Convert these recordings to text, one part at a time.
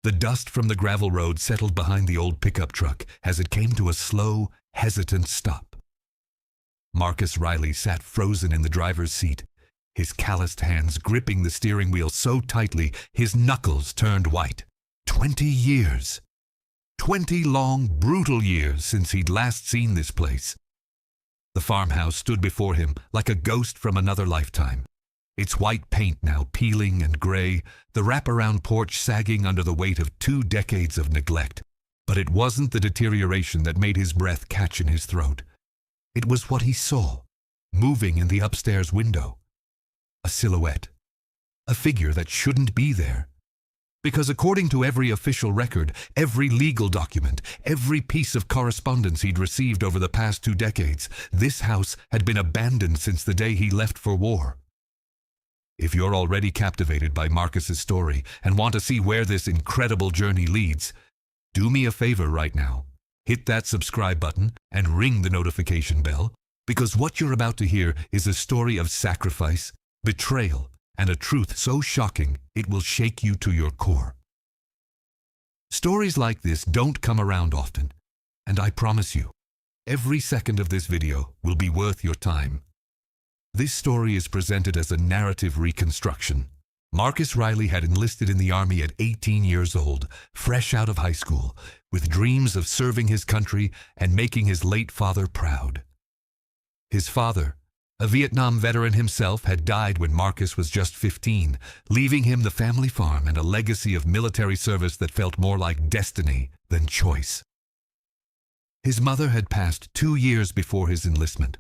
The dust from the gravel road settled behind the old pickup truck as it came to a slow, hesitant stop. Marcus Riley sat frozen in the driver's seat, his calloused hands gripping the steering wheel so tightly his knuckles turned white. 20 years. 20 long, brutal years since he'd last seen this place. The farmhouse stood before him like a ghost from another lifetime. Its white paint now peeling and gray, the wraparound porch sagging under the weight of 2 decades of neglect. But it wasn't the deterioration that made his breath catch in his throat. It was what he saw, moving in the upstairs window. A silhouette. A figure that shouldn't be there. Because according to every official record, every legal document, every piece of correspondence he'd received over the past 2 decades, this house had been abandoned since the day he left for war. If you're already captivated by Marcus's story and want to see where this incredible journey leads, do me a favor right now. Hit that subscribe button and ring the notification bell, because what you're about to hear is a story of sacrifice, betrayal, and a truth so shocking it will shake you to your core. Stories like this don't come around often, and I promise you, every second of this video will be worth your time. This story is presented as a narrative reconstruction. Marcus Riley had enlisted in the Army at 18 years old, fresh out of high school, with dreams of serving his country and making his late father proud. His father, a Vietnam veteran himself, had died when Marcus was just 15, leaving him the family farm and a legacy of military service that felt more like destiny than choice. His mother had passed 2 years before his enlistment,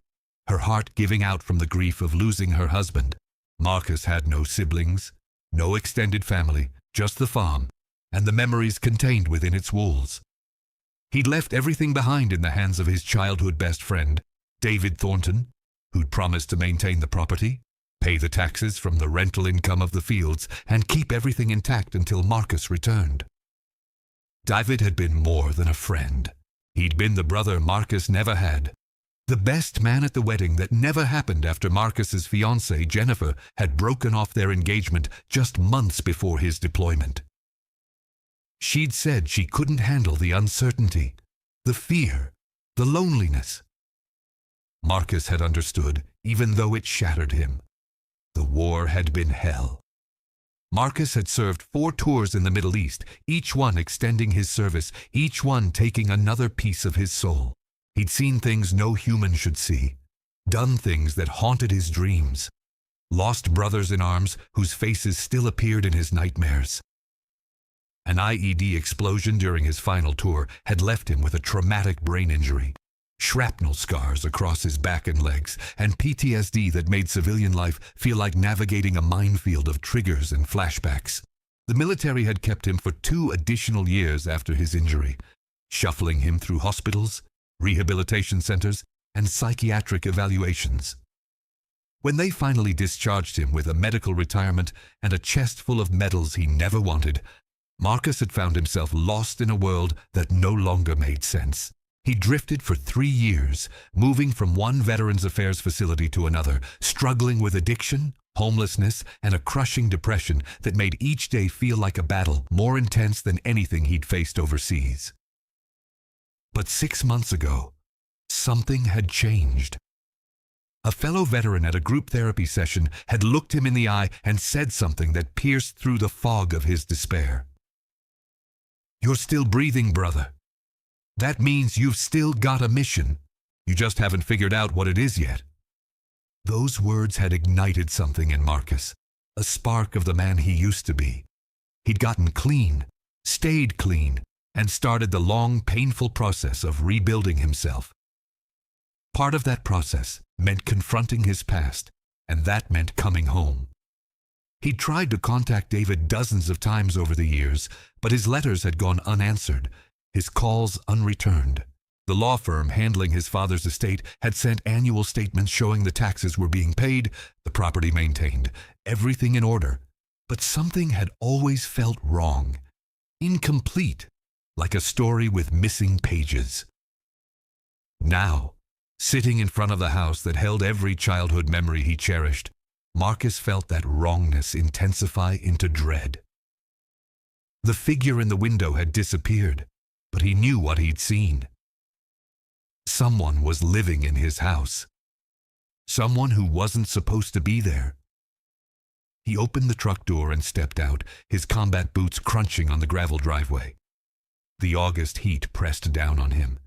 her heart giving out from the grief of losing her husband. Marcus had no siblings, no extended family, just the farm, and the memories contained within its walls. He'd left everything behind in the hands of his childhood best friend, David Thornton, who'd promised to maintain the property, pay the taxes from the rental income of the fields, and keep everything intact until Marcus returned. David had been more than a friend. He'd been the brother Marcus never had. The best man at the wedding that never happened after Marcus's fiancée, Jennifer, had broken off their engagement just months before his deployment. She'd said she couldn't handle the uncertainty, the fear, the loneliness. Marcus had understood, even though it shattered him. The war had been hell. Marcus had served 4 tours in the Middle East, each one extending his service, each one taking another piece of his soul. He'd seen things no human should see, done things that haunted his dreams, lost brothers in arms whose faces still appeared in his nightmares. An IED explosion during his final tour had left him with a traumatic brain injury, shrapnel scars across his back and legs, and PTSD that made civilian life feel like navigating a minefield of triggers and flashbacks. The military had kept him for 2 additional years after his injury, shuffling him through hospitals, rehabilitation centers, and psychiatric evaluations. When they finally discharged him with a medical retirement and a chest full of medals he never wanted, Marcus had found himself lost in a world that no longer made sense. He drifted for 3 years, moving from one Veterans Affairs facility to another, struggling with addiction, homelessness, and a crushing depression that made each day feel like a battle more intense than anything he'd faced overseas. But 6 months ago, something had changed. A fellow veteran at a group therapy session had looked him in the eye and said something that pierced through the fog of his despair. "You're still breathing, brother. That means you've still got a mission. You just haven't figured out what it is yet." Those words had ignited something in Marcus, a spark of the man he used to be. He'd gotten clean, stayed clean, and started the long, painful process of rebuilding himself. Part of that process meant confronting his past, and that meant coming home. He'd tried to contact David dozens of times over the years, but his letters had gone unanswered, his calls unreturned. The law firm handling his father's estate had sent annual statements showing the taxes were being paid, the property maintained, everything in order. But something had always felt wrong, incomplete, like a story with missing pages. Now, sitting in front of the house that held every childhood memory he cherished, Marcus felt that wrongness intensify into dread. The figure in the window had disappeared, but he knew what he'd seen. Someone was living in his house. Someone who wasn't supposed to be there. He opened the truck door and stepped out, his combat boots crunching on the gravel driveway. The August heat pressed down on him,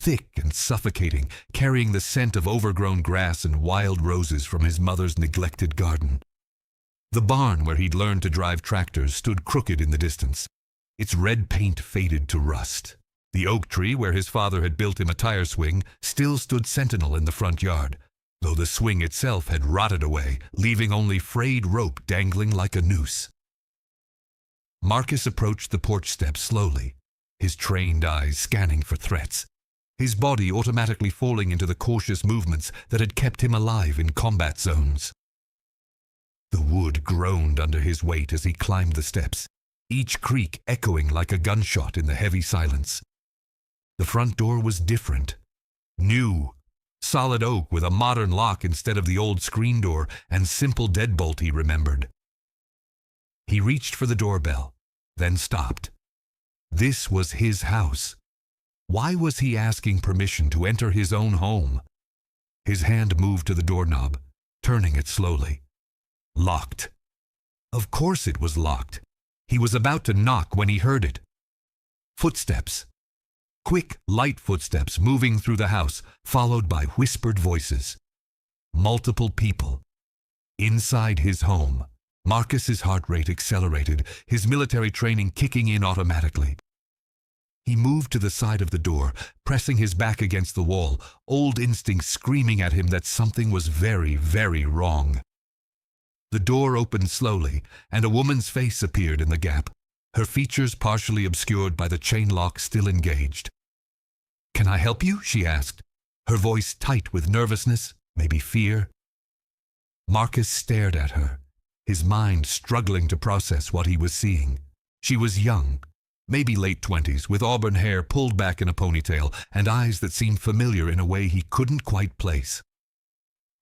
thick and suffocating, carrying the scent of overgrown grass and wild roses from his mother's neglected garden. The barn where he'd learned to drive tractors stood crooked in the distance. Its red paint faded to rust. The oak tree where his father had built him a tire swing still stood sentinel in the front yard, though the swing itself had rotted away, leaving only frayed rope dangling like a noose. Marcus approached the porch steps slowly, his trained eyes scanning for threats, his body automatically falling into the cautious movements that had kept him alive in combat zones. The wood groaned under his weight as he climbed the steps, each creak echoing like a gunshot in the heavy silence. The front door was different, new, solid oak with a modern lock instead of the old screen door and simple deadbolt he remembered. He reached for the doorbell, then stopped. This was his house. Why was he asking permission to enter his own home? His hand moved to the doorknob, turning it slowly. Locked. Of course it was locked. He was about to knock when he heard it. Footsteps. Quick, light footsteps moving through the house, followed by whispered voices. Multiple people. Inside his home, Marcus's heart rate accelerated, his military training kicking in automatically. He moved to the side of the door, pressing his back against the wall, old instincts screaming at him that something was very, very wrong. The door opened slowly, and a woman's face appeared in the gap, her features partially obscured by the chain lock still engaged. "Can I help you?" she asked, her voice tight with nervousness, maybe fear. Marcus stared at her, his mind struggling to process what he was seeing. She was young, maybe late 20s, with auburn hair pulled back in a ponytail and eyes that seemed familiar in a way he couldn't quite place.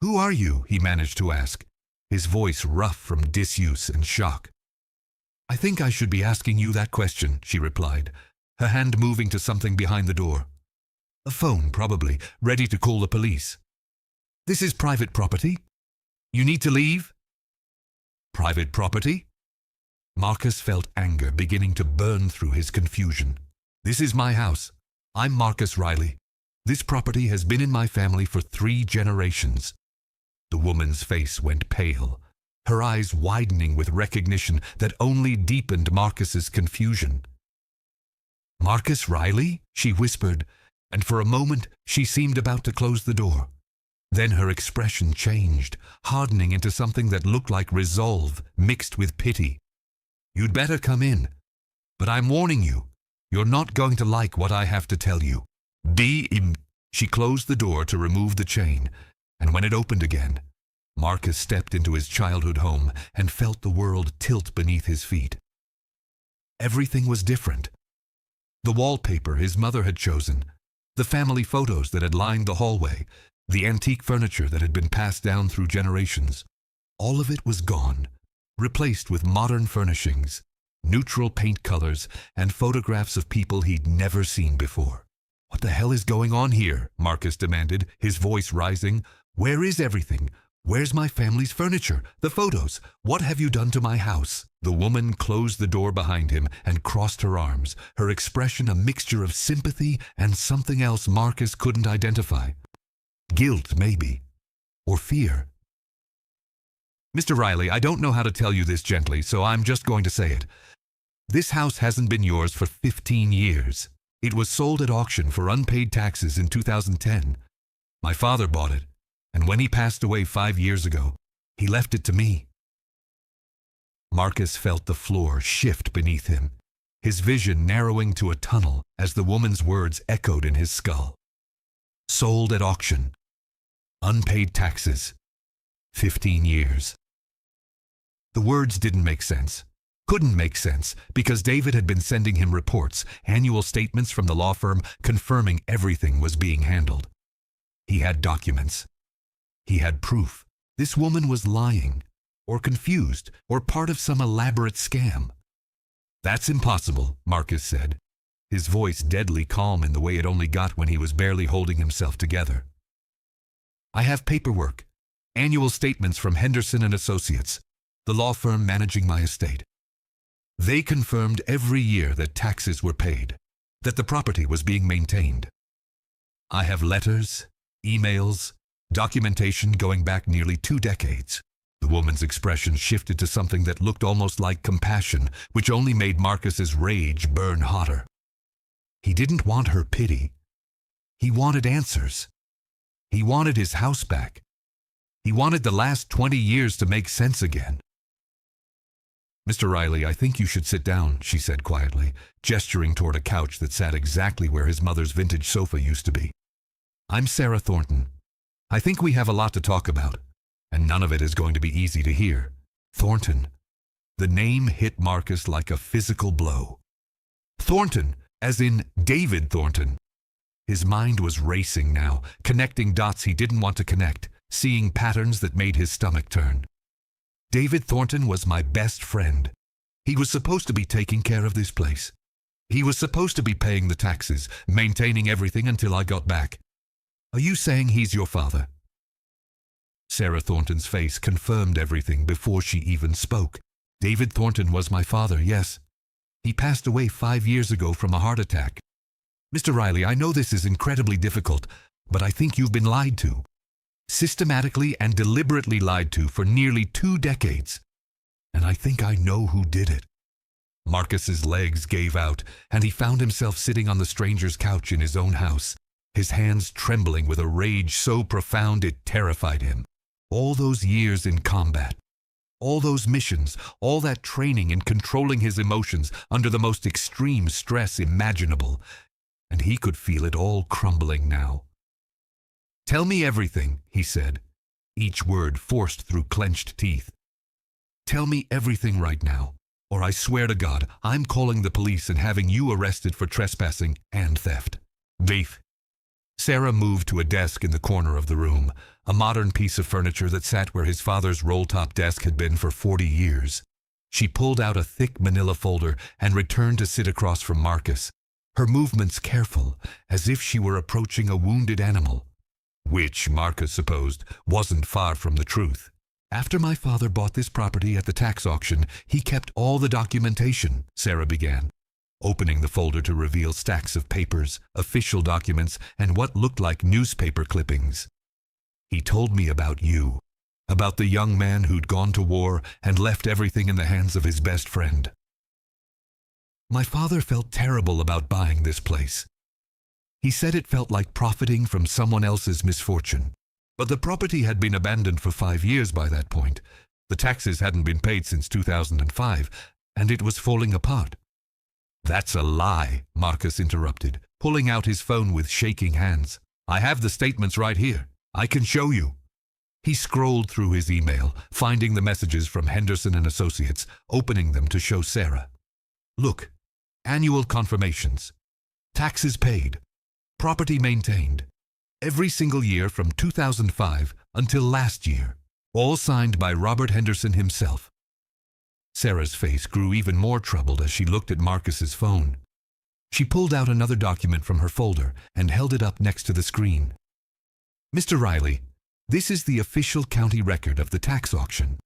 "Who are you?" he managed to ask, his voice rough from disuse and shock. "I think I should be asking you that question," she replied, her hand moving to something behind the door. "A phone, probably, ready to call the police. This is private property. You need to leave?" "Private property?" Marcus felt anger beginning to burn through his confusion. "This is my house. I'm Marcus Riley. This property has been in my family for 3 generations. The woman's face went pale, her eyes widening with recognition that only deepened Marcus's confusion. "Marcus Riley?" she whispered, and for a moment she seemed about to close the door. Then her expression changed, hardening into something that looked like resolve mixed with pity. "You'd better come in. But I'm warning you, you're not going to like what I have to tell you. She closed the door to remove the chain, and when it opened again, Marcus stepped into his childhood home and felt the world tilt beneath his feet. Everything was different. The wallpaper his mother had chosen, the family photos that had lined the hallway, the antique furniture that had been passed down through generations. All of it was gone, replaced with modern furnishings, neutral paint colors, and photographs of people he'd never seen before. "What the hell is going on here?" Marcus demanded, his voice rising. "Where is everything? Where's my family's furniture? The photos? What have you done to my house?" The woman closed the door behind him and crossed her arms, her expression a mixture of sympathy and something else Marcus couldn't identify. Guilt, maybe. Or fear. "Mr. Riley, I don't know how to tell you this gently, so I'm just going to say it. This house hasn't been yours for 15 years. It was sold at auction for unpaid taxes in 2010. My father bought it, and when he passed away 5 years ago, he left it to me." Marcus felt the floor shift beneath him, his vision narrowing to a tunnel as the woman's words echoed in his skull. Sold at auction. Unpaid taxes. 15 years. The words didn't make sense. Couldn't make sense because David had been sending him reports, annual statements from the law firm confirming everything was being handled. He had documents. He had proof. This woman was lying, or confused, or part of some elaborate scam. That's impossible, Marcus said, his voice deadly calm in the way it only got when he was barely holding himself together. I have paperwork, annual statements from Henderson and Associates, the law firm managing my estate. They confirmed every year that taxes were paid, that the property was being maintained. I have letters, emails, documentation going back nearly 2 decades. The woman's expression shifted to something that looked almost like compassion, which only made Marcus's rage burn hotter. He didn't want her pity. He wanted answers. He wanted his house back. He wanted the last 20 years to make sense again. Mr. Riley, I think you should sit down, she said quietly, gesturing toward a couch that sat exactly where his mother's vintage sofa used to be. I'm Sarah Thornton. I think we have a lot to talk about, and none of it is going to be easy to hear. Thornton. The name hit Marcus like a physical blow. Thornton, as in David Thornton. His mind was racing now, connecting dots he didn't want to connect, seeing patterns that made his stomach turn. David Thornton was my best friend. He was supposed to be taking care of this place. He was supposed to be paying the taxes, maintaining everything until I got back. Are you saying he's your father? Sarah Thornton's face confirmed everything before she even spoke. David Thornton was my father, yes. He passed away 5 years ago from a heart attack. Mr. Riley, I know this is incredibly difficult, but I think you've been lied to. Systematically and deliberately lied to for nearly 2 decades. And I think I know who did it. Marcus's legs gave out, and he found himself sitting on the stranger's couch in his own house, his hands trembling with a rage so profound it terrified him. All those years in combat, all those missions, all that training in controlling his emotions under the most extreme stress imaginable, and he could feel it all crumbling now. Tell me everything, he said, each word forced through clenched teeth. Tell me everything right now, or I swear to God, I'm calling the police and having you arrested for trespassing and theft. Beef. Sarah moved to a desk in the corner of the room, a modern piece of furniture that sat where his father's roll-top desk had been for 40 years. She pulled out a thick manila folder and returned to sit across from Marcus, her movements careful, as if she were approaching a wounded animal. Which, Marcus supposed, wasn't far from the truth. After my father bought this property at the tax auction, he kept all the documentation, Sarah began, opening the folder to reveal stacks of papers, official documents, and what looked like newspaper clippings. He told me about you, about the young man who'd gone to war and left everything in the hands of his best friend. My father felt terrible about buying this place. He said it felt like profiting from someone else's misfortune. But the property had been abandoned for 5 years by that point. The taxes hadn't been paid since 2005, and it was falling apart. That's a lie, Marcus interrupted, pulling out his phone with shaking hands. I have the statements right here. I can show you. He scrolled through his email, finding the messages from Henderson and Associates, opening them to show Sarah. Look, annual confirmations, taxes paid, property maintained, every single year from 2005 until last year, all signed by Robert Henderson himself. Sarah's face grew even more troubled as she looked at Marcus's phone. She pulled out another document from her folder and held it up next to the screen. Mr. Riley, this is the official county record of the tax auction.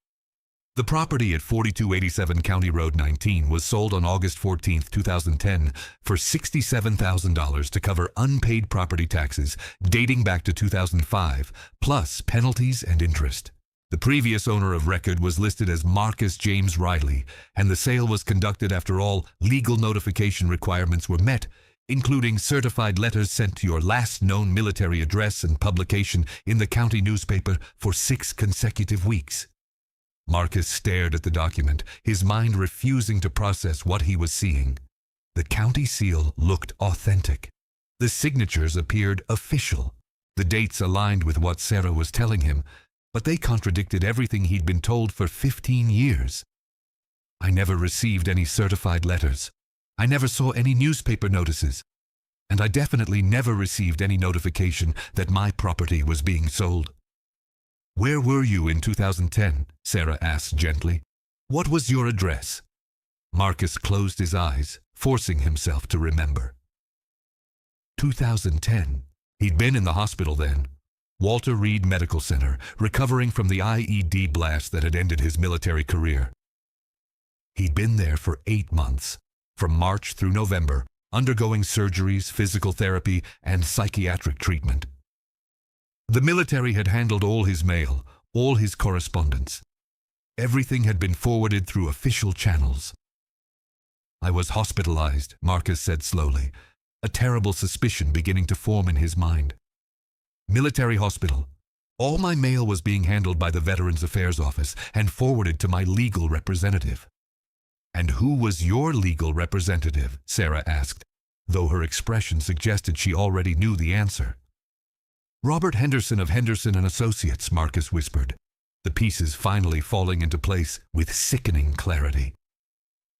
The property at 4287 County Road 19 was sold on August 14, 2010 for $67,000 to cover unpaid property taxes dating back to 2005, plus penalties and interest. The previous owner of record was listed as Marcus James Riley, and the sale was conducted after all legal notification requirements were met, including certified letters sent to your last known military address and publication in the county newspaper for 6 consecutive weeks. Marcus stared at the document, his mind refusing to process what he was seeing. The county seal looked authentic. The signatures appeared official. The dates aligned with what Sarah was telling him, but they contradicted everything he'd been told for 15 years. I never received any certified letters. I never saw any newspaper notices. And I definitely never received any notification that my property was being sold. Where were you in 2010? Sarah asked gently. What was your address? Marcus closed his eyes, forcing himself to remember. 2010. He'd been in the hospital then. Walter Reed Medical Center, recovering from the IED blast that had ended his military career. He'd been there for 8 months, from March through November, undergoing surgeries, physical therapy, and psychiatric treatment. The military had handled all his mail, all his correspondence. Everything had been forwarded through official channels. I was hospitalized, Marcus said slowly, a terrible suspicion beginning to form in his mind. Military hospital. All my mail was being handled by the Veterans Affairs Office and forwarded to my legal representative. And who was your legal representative? Sarah asked, though her expression suggested she already knew the answer. Robert Henderson of Henderson and Associates, Marcus whispered, the pieces finally falling into place with sickening clarity.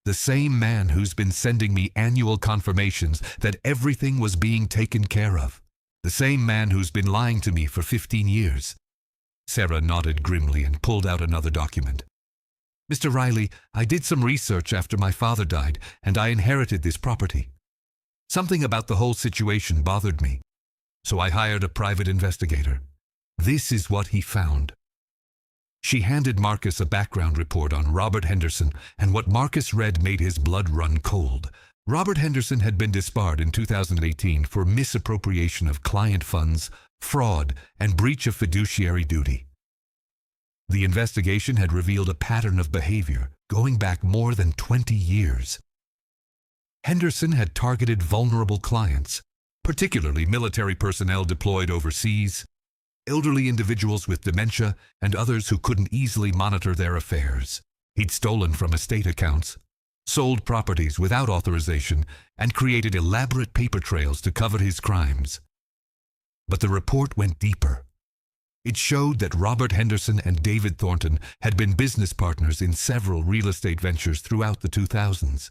The same man who's been sending me annual confirmations that everything was being taken care of. The same man who's been lying to me for 15 years. Sarah nodded grimly and pulled out another document. Mr. Riley, I did some research after my father died, and I inherited this property. Something about the whole situation bothered me, so I hired a private investigator. This is what he found. She handed Marcus a background report on Robert Henderson, and what Marcus read made his blood run cold. Robert Henderson had been disbarred in 2018 for misappropriation of client funds, fraud, and breach of fiduciary duty. The investigation had revealed a pattern of behavior going back more than 20 years. Henderson had targeted vulnerable clients, particularly military personnel deployed overseas, elderly individuals with dementia, and others who couldn't easily monitor their affairs. He'd stolen from estate accounts, sold properties without authorization, and created elaborate paper trails to cover his crimes. But the report went deeper. It showed that Robert Henderson and David Thornton had been business partners in several real estate ventures throughout the 2000s.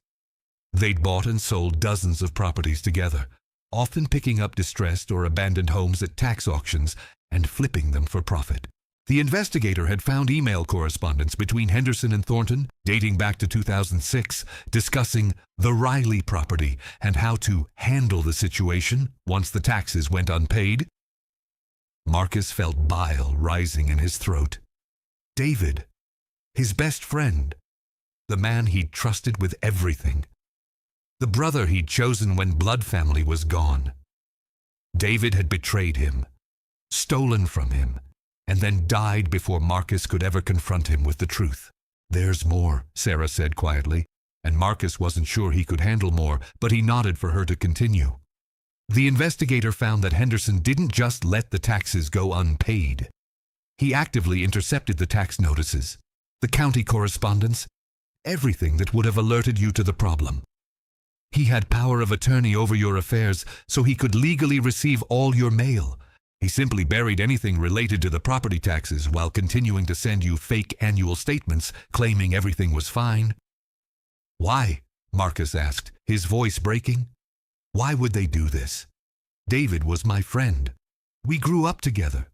They'd bought and sold dozens of properties together, often picking up distressed or abandoned homes at tax auctions and flipping them for profit. The investigator had found email correspondence between Henderson and Thornton, dating back to 2006, discussing the Riley property and how to handle the situation once the taxes went unpaid. Marcus felt bile rising in his throat. David, his best friend, the man he'd trusted with everything, the brother he'd chosen when blood family was gone. David had betrayed him, stolen from him, and then died before Marcus could ever confront him with the truth. There's more, Sarah said quietly, and Marcus wasn't sure he could handle more, but he nodded for her to continue. The investigator found that Henderson didn't just let the taxes go unpaid. He actively intercepted the tax notices, the county correspondence, everything that would have alerted you to the problem. He had power of attorney over your affairs, so he could legally receive all your mail. He simply buried anything related to the property taxes while continuing to send you fake annual statements claiming everything was fine. Why? Marcus asked, his voice breaking. Why would they do this? David was my friend. We grew up together.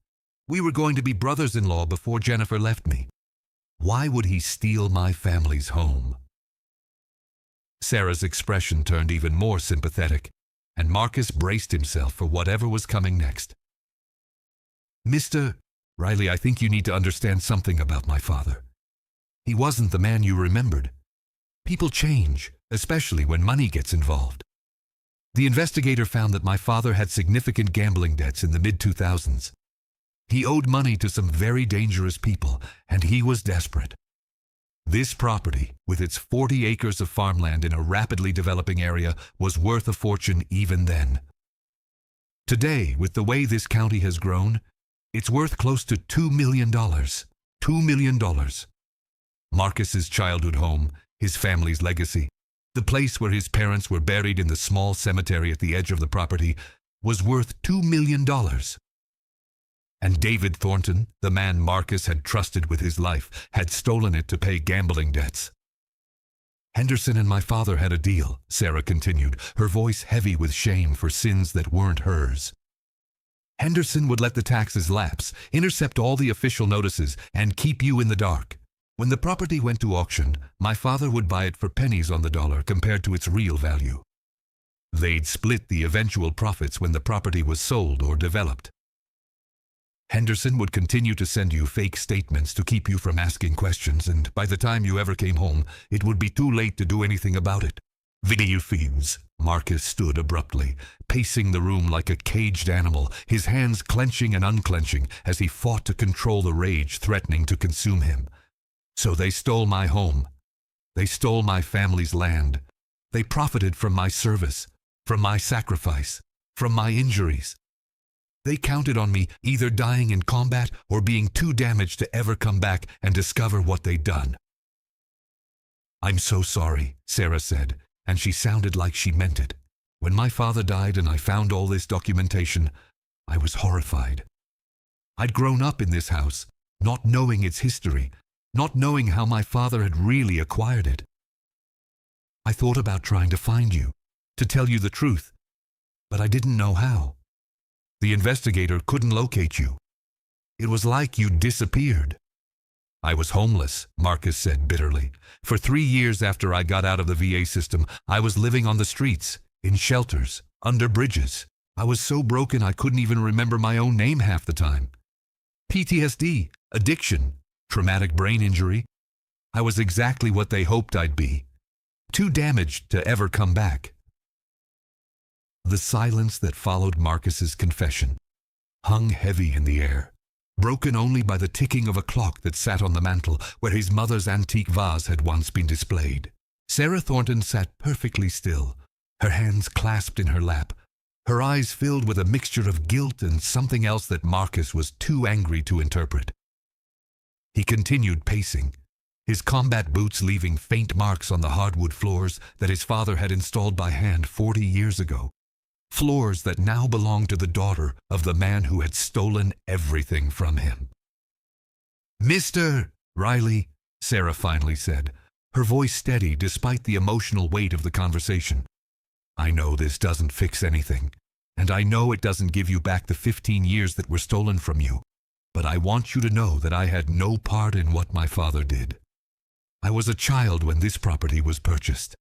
We were going to be brothers-in-law before Jennifer left me. Why would he steal my family's home? Sarah's expression turned even more sympathetic, and Marcus braced himself for whatever was coming next. Mr. Riley, I think you need to understand something about my father. He wasn't the man you remembered. People change, especially when money gets involved. The investigator found that my father had significant gambling debts in the mid-2000s. He owed money to some very dangerous people, and he was desperate. This property, with its 40 acres of farmland in a rapidly developing area, was worth a fortune even then. Today, with the way this county has grown, it's worth close to $2 million. $2 million. Marcus's childhood home, his family's legacy, the place where his parents were buried in the small cemetery at the edge of the property, was worth $2 million. And David Thornton, the man Marcus had trusted with his life, had stolen it to pay gambling debts. Henderson and my father had a deal, Sarah continued, her voice heavy with shame for sins that weren't hers. Henderson would let the taxes lapse, intercept all the official notices, and keep you in the dark. When the property went to auction, my father would buy it for pennies on the dollar compared to its real value. They'd split the eventual profits when the property was sold or developed. Henderson would continue to send you fake statements to keep you from asking questions, and by the time you ever came home, it would be too late to do anything about it. Video thieves. Marcus stood abruptly, pacing the room like a caged animal, his hands clenching and unclenching as he fought to control the rage threatening to consume him. So they stole my home. They stole my family's land. They profited from my service, from my sacrifice, from my injuries. They counted on me either dying in combat or being too damaged to ever come back and discover what they'd done. "I'm so sorry," Sarah said, and she sounded like she meant it. "When my father died and I found all this documentation, I was horrified. I'd grown up in this house, not knowing its history, not knowing how my father had really acquired it. I thought about trying to find you, to tell you the truth, but I didn't know how. The investigator couldn't locate you. It was like you disappeared." "I was homeless," Marcus said bitterly. "For 3 years after I got out of the VA system, I was living on the streets, in shelters, under bridges. I was so broken I couldn't even remember my own name half the time. PTSD, addiction, traumatic brain injury. I was exactly what they hoped I'd be. Too damaged to ever come back." The silence that followed Marcus's confession hung heavy in the air, broken only by the ticking of a clock that sat on the mantel where his mother's antique vase had once been displayed. Sarah Thornton sat perfectly still, her hands clasped in her lap, her eyes filled with a mixture of guilt and something else that Marcus was too angry to interpret. He continued pacing, his combat boots leaving faint marks on the hardwood floors that his father had installed by hand 40 years ago. Floors that now belonged to the daughter of the man who had stolen everything from him. "Mr. Riley," Sarah finally said, her voice steady despite the emotional weight of the conversation. "I know this doesn't fix anything, and I know it doesn't give you back the 15 years that were stolen from you, but I want you to know that I had no part in what my father did. I was a child when this property was purchased.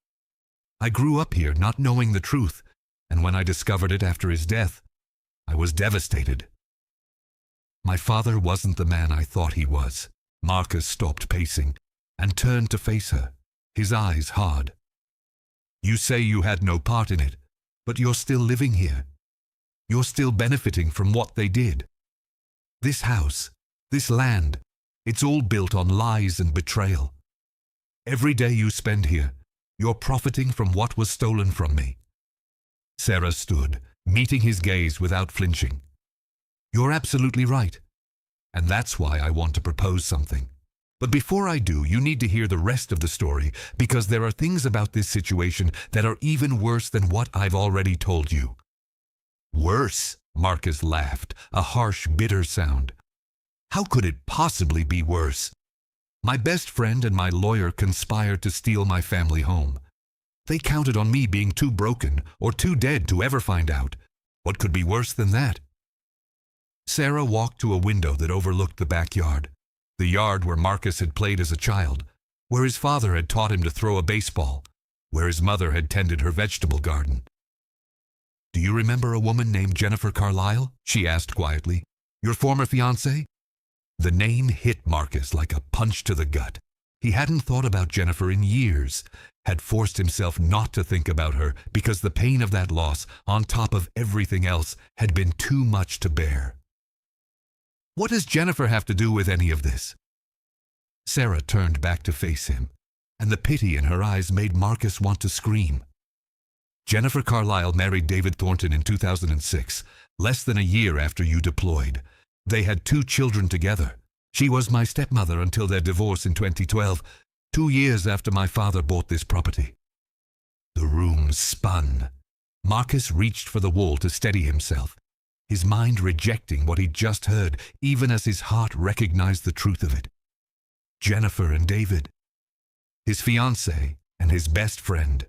I grew up here not knowing the truth, and when I discovered it after his death, I was devastated. My father wasn't the man I thought he was." Marcus stopped pacing and turned to face her, his eyes hard. "You say you had no part in it, but you're still living here. You're still benefiting from what they did. This house, this land, it's all built on lies and betrayal. Every day you spend here, you're profiting from what was stolen from me." Sarah stood, meeting his gaze without flinching. "You're absolutely right, and that's why I want to propose something. But before I do, you need to hear the rest of the story, because there are things about this situation that are even worse than what I've already told you." "Worse?" Marcus laughed, a harsh, bitter sound. "How could it possibly be worse? My best friend and my lawyer conspired to steal my family home. They counted on me being too broken or too dead to ever find out. What could be worse than that?" Sarah walked to a window that overlooked the backyard, the yard where Marcus had played as a child, where his father had taught him to throw a baseball, where his mother had tended her vegetable garden. "Do you remember a woman named Jennifer Carlisle?" she asked quietly. "Your former fiancée?" The name hit Marcus like a punch to the gut. He hadn't thought about Jennifer in years, had forced himself not to think about her because the pain of that loss, on top of everything else, had been too much to bear. "What does Jennifer have to do with any of this?" Sarah turned back to face him, and the pity in her eyes made Marcus want to scream. "Jennifer Carlisle married David Thornton in 2006, less than a year after you deployed. They had 2 children together. She was my stepmother until their divorce in 2012, 2 years after my father bought this property." The room spun. Marcus reached for the wall to steady himself, his mind rejecting what he'd just heard, even as his heart recognized the truth of it. Jennifer and David, his fiancée and his best friend.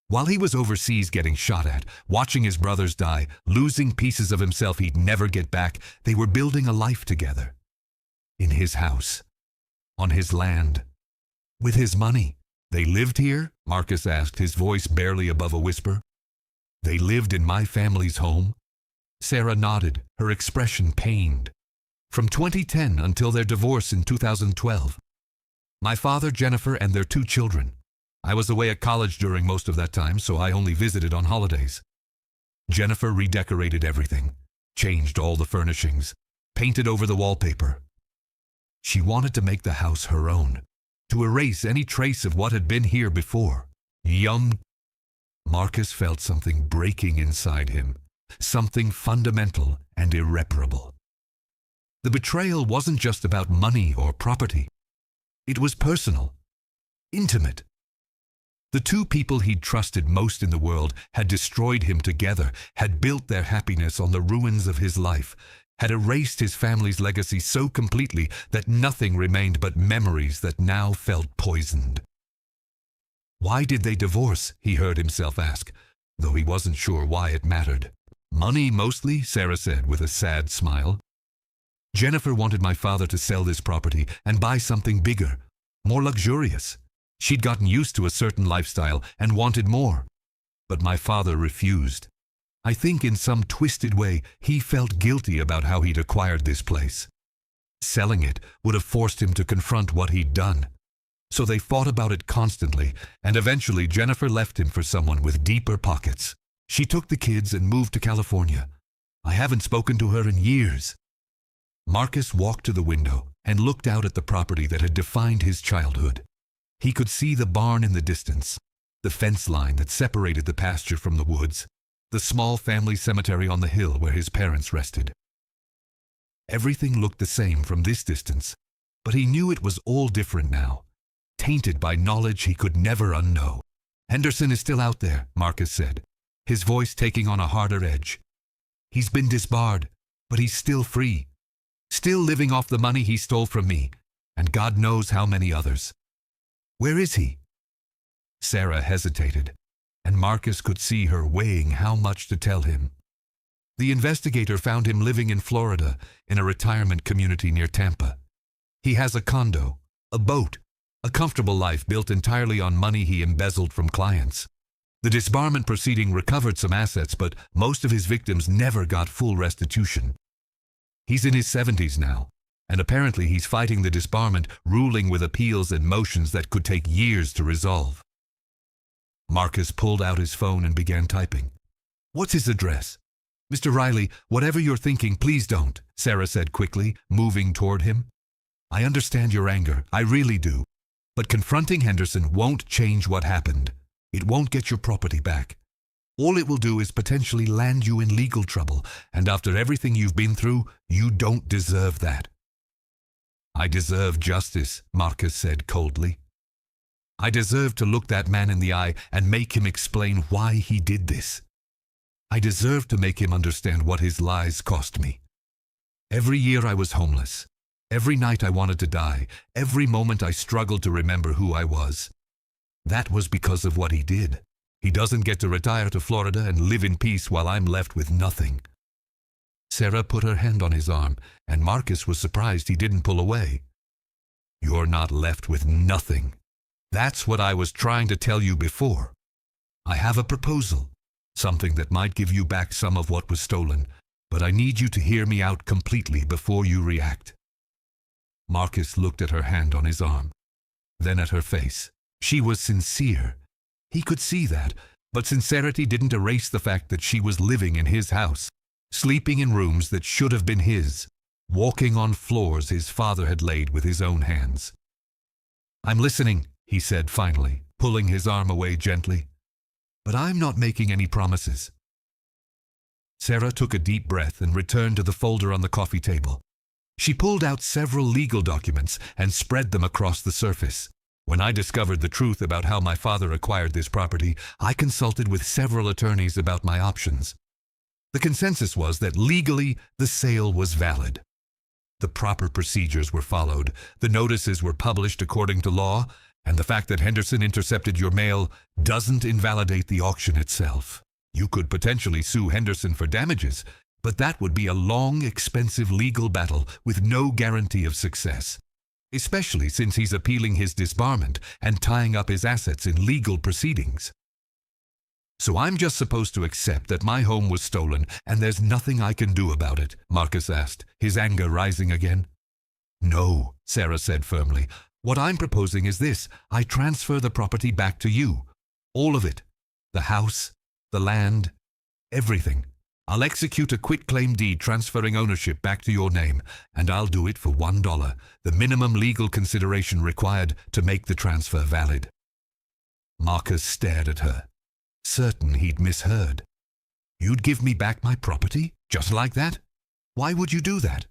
While he was overseas getting shot at, watching his brothers die, losing pieces of himself he'd never get back, they were building a life together. In his house. on his land. With his money. They lived here? Marcus asked, his voice barely above a whisper. They lived in my family's home? Sarah nodded, her expression pained. From 2010 until their divorce in 2012. My father, Jennifer, and their 2 children. I was away at college during most of that time, so I only visited on holidays. Jennifer redecorated everything, changed all the furnishings, painted over the wallpaper. She wanted to make the house her own, to erase any trace of what had been here before. Marcus felt something breaking inside him, something fundamental and irreparable. The betrayal wasn't just about money or property. It was personal, intimate. The 2 people he'd trusted most in the world had destroyed him together, had built their happiness on the ruins of his life, had erased his family's legacy so completely that nothing remained but memories that now felt poisoned. Why did they divorce? He heard himself ask, though he wasn't sure why it mattered. Money mostly, Sarah said with a sad smile. Jennifer wanted my father to sell this property and buy something bigger, more luxurious. She'd gotten used to a certain lifestyle and wanted more. But my father refused. I think in some twisted way he felt guilty about how he'd acquired this place. Selling it would have forced him to confront what he'd done. So they fought about it constantly, and eventually Jennifer left him for someone with deeper pockets. She took the kids and moved to California. I haven't spoken to her in years. Marcus walked to the window and looked out at the property that had defined his childhood. He could see the barn in the distance, the fence line that separated the pasture from the woods, the small family cemetery on the hill where his parents rested. Everything looked the same from this distance, but he knew it was all different now, tainted by knowledge he could never unknow. Henderson is still out there, Marcus said, his voice taking on a harder edge. He's been disbarred, but he's still free, still living off the money he stole from me, and God knows how many others. Where is he? Sarah hesitated, and Marcus could see her weighing how much to tell him. The investigator found him living in Florida, in a retirement community near Tampa. He has a condo, a boat, a comfortable life built entirely on money he embezzled from clients. The disbarment proceeding recovered some assets, but most of his victims never got full restitution. He's in his 70s now, and apparently he's fighting the disbarment, ruling with appeals and motions that could take years to resolve. Marcus pulled out his phone and began typing. What's his address? Mr. Riley, whatever you're thinking, please don't, Sarah said quickly, moving toward him. I understand your anger, I really do. But confronting Henderson won't change what happened. It won't get your property back. All it will do is potentially land you in legal trouble, and after everything you've been through, you don't deserve that. I deserve justice, Marcus said coldly. I deserve to look that man in the eye and make him explain why he did this. I deserve to make him understand what his lies cost me. Every year I was homeless. Every night I wanted to die. Every moment I struggled to remember who I was. That was because of what he did. He doesn't get to retire to Florida and live in peace while I'm left with nothing. Sarah put her hand on his arm, and Marcus was surprised he didn't pull away. You're not left with nothing. That's what I was trying to tell you before. I have a proposal, something that might give you back some of what was stolen, but I need you to hear me out completely before you react. Marcus looked at her hand on his arm, then at her face. She was sincere. He could see that, but sincerity didn't erase the fact that she was living in his house, sleeping in rooms that should have been his, walking on floors his father had laid with his own hands. I'm listening, he said finally, pulling his arm away gently. But I'm not making any promises. Sarah took a deep breath and returned to the folder on the coffee table. She pulled out several legal documents and spread them across the surface. When I discovered the truth about how my father acquired this property, I consulted with several attorneys about my options. The consensus was that legally the sale was valid. The proper procedures were followed, the notices were published according to law, and the fact that Henderson intercepted your mail doesn't invalidate the auction itself. You could potentially sue Henderson for damages, but that would be a long, expensive legal battle with no guarantee of success. especially since he's appealing his disbarment and tying up his assets in legal proceedings. So I'm just supposed to accept that my home was stolen and there's nothing I can do about it? Marcus asked, his anger rising again. No, Sarah said firmly. What I'm proposing is this. I transfer the property back to you. All of it. The house, the land, everything. I'll execute a quitclaim deed transferring ownership back to your name, and I'll do it for $1, the minimum legal consideration required to make the transfer valid. Marcus stared at her, certain he'd misheard. You'd give me back my property, just like that? Why would you do that?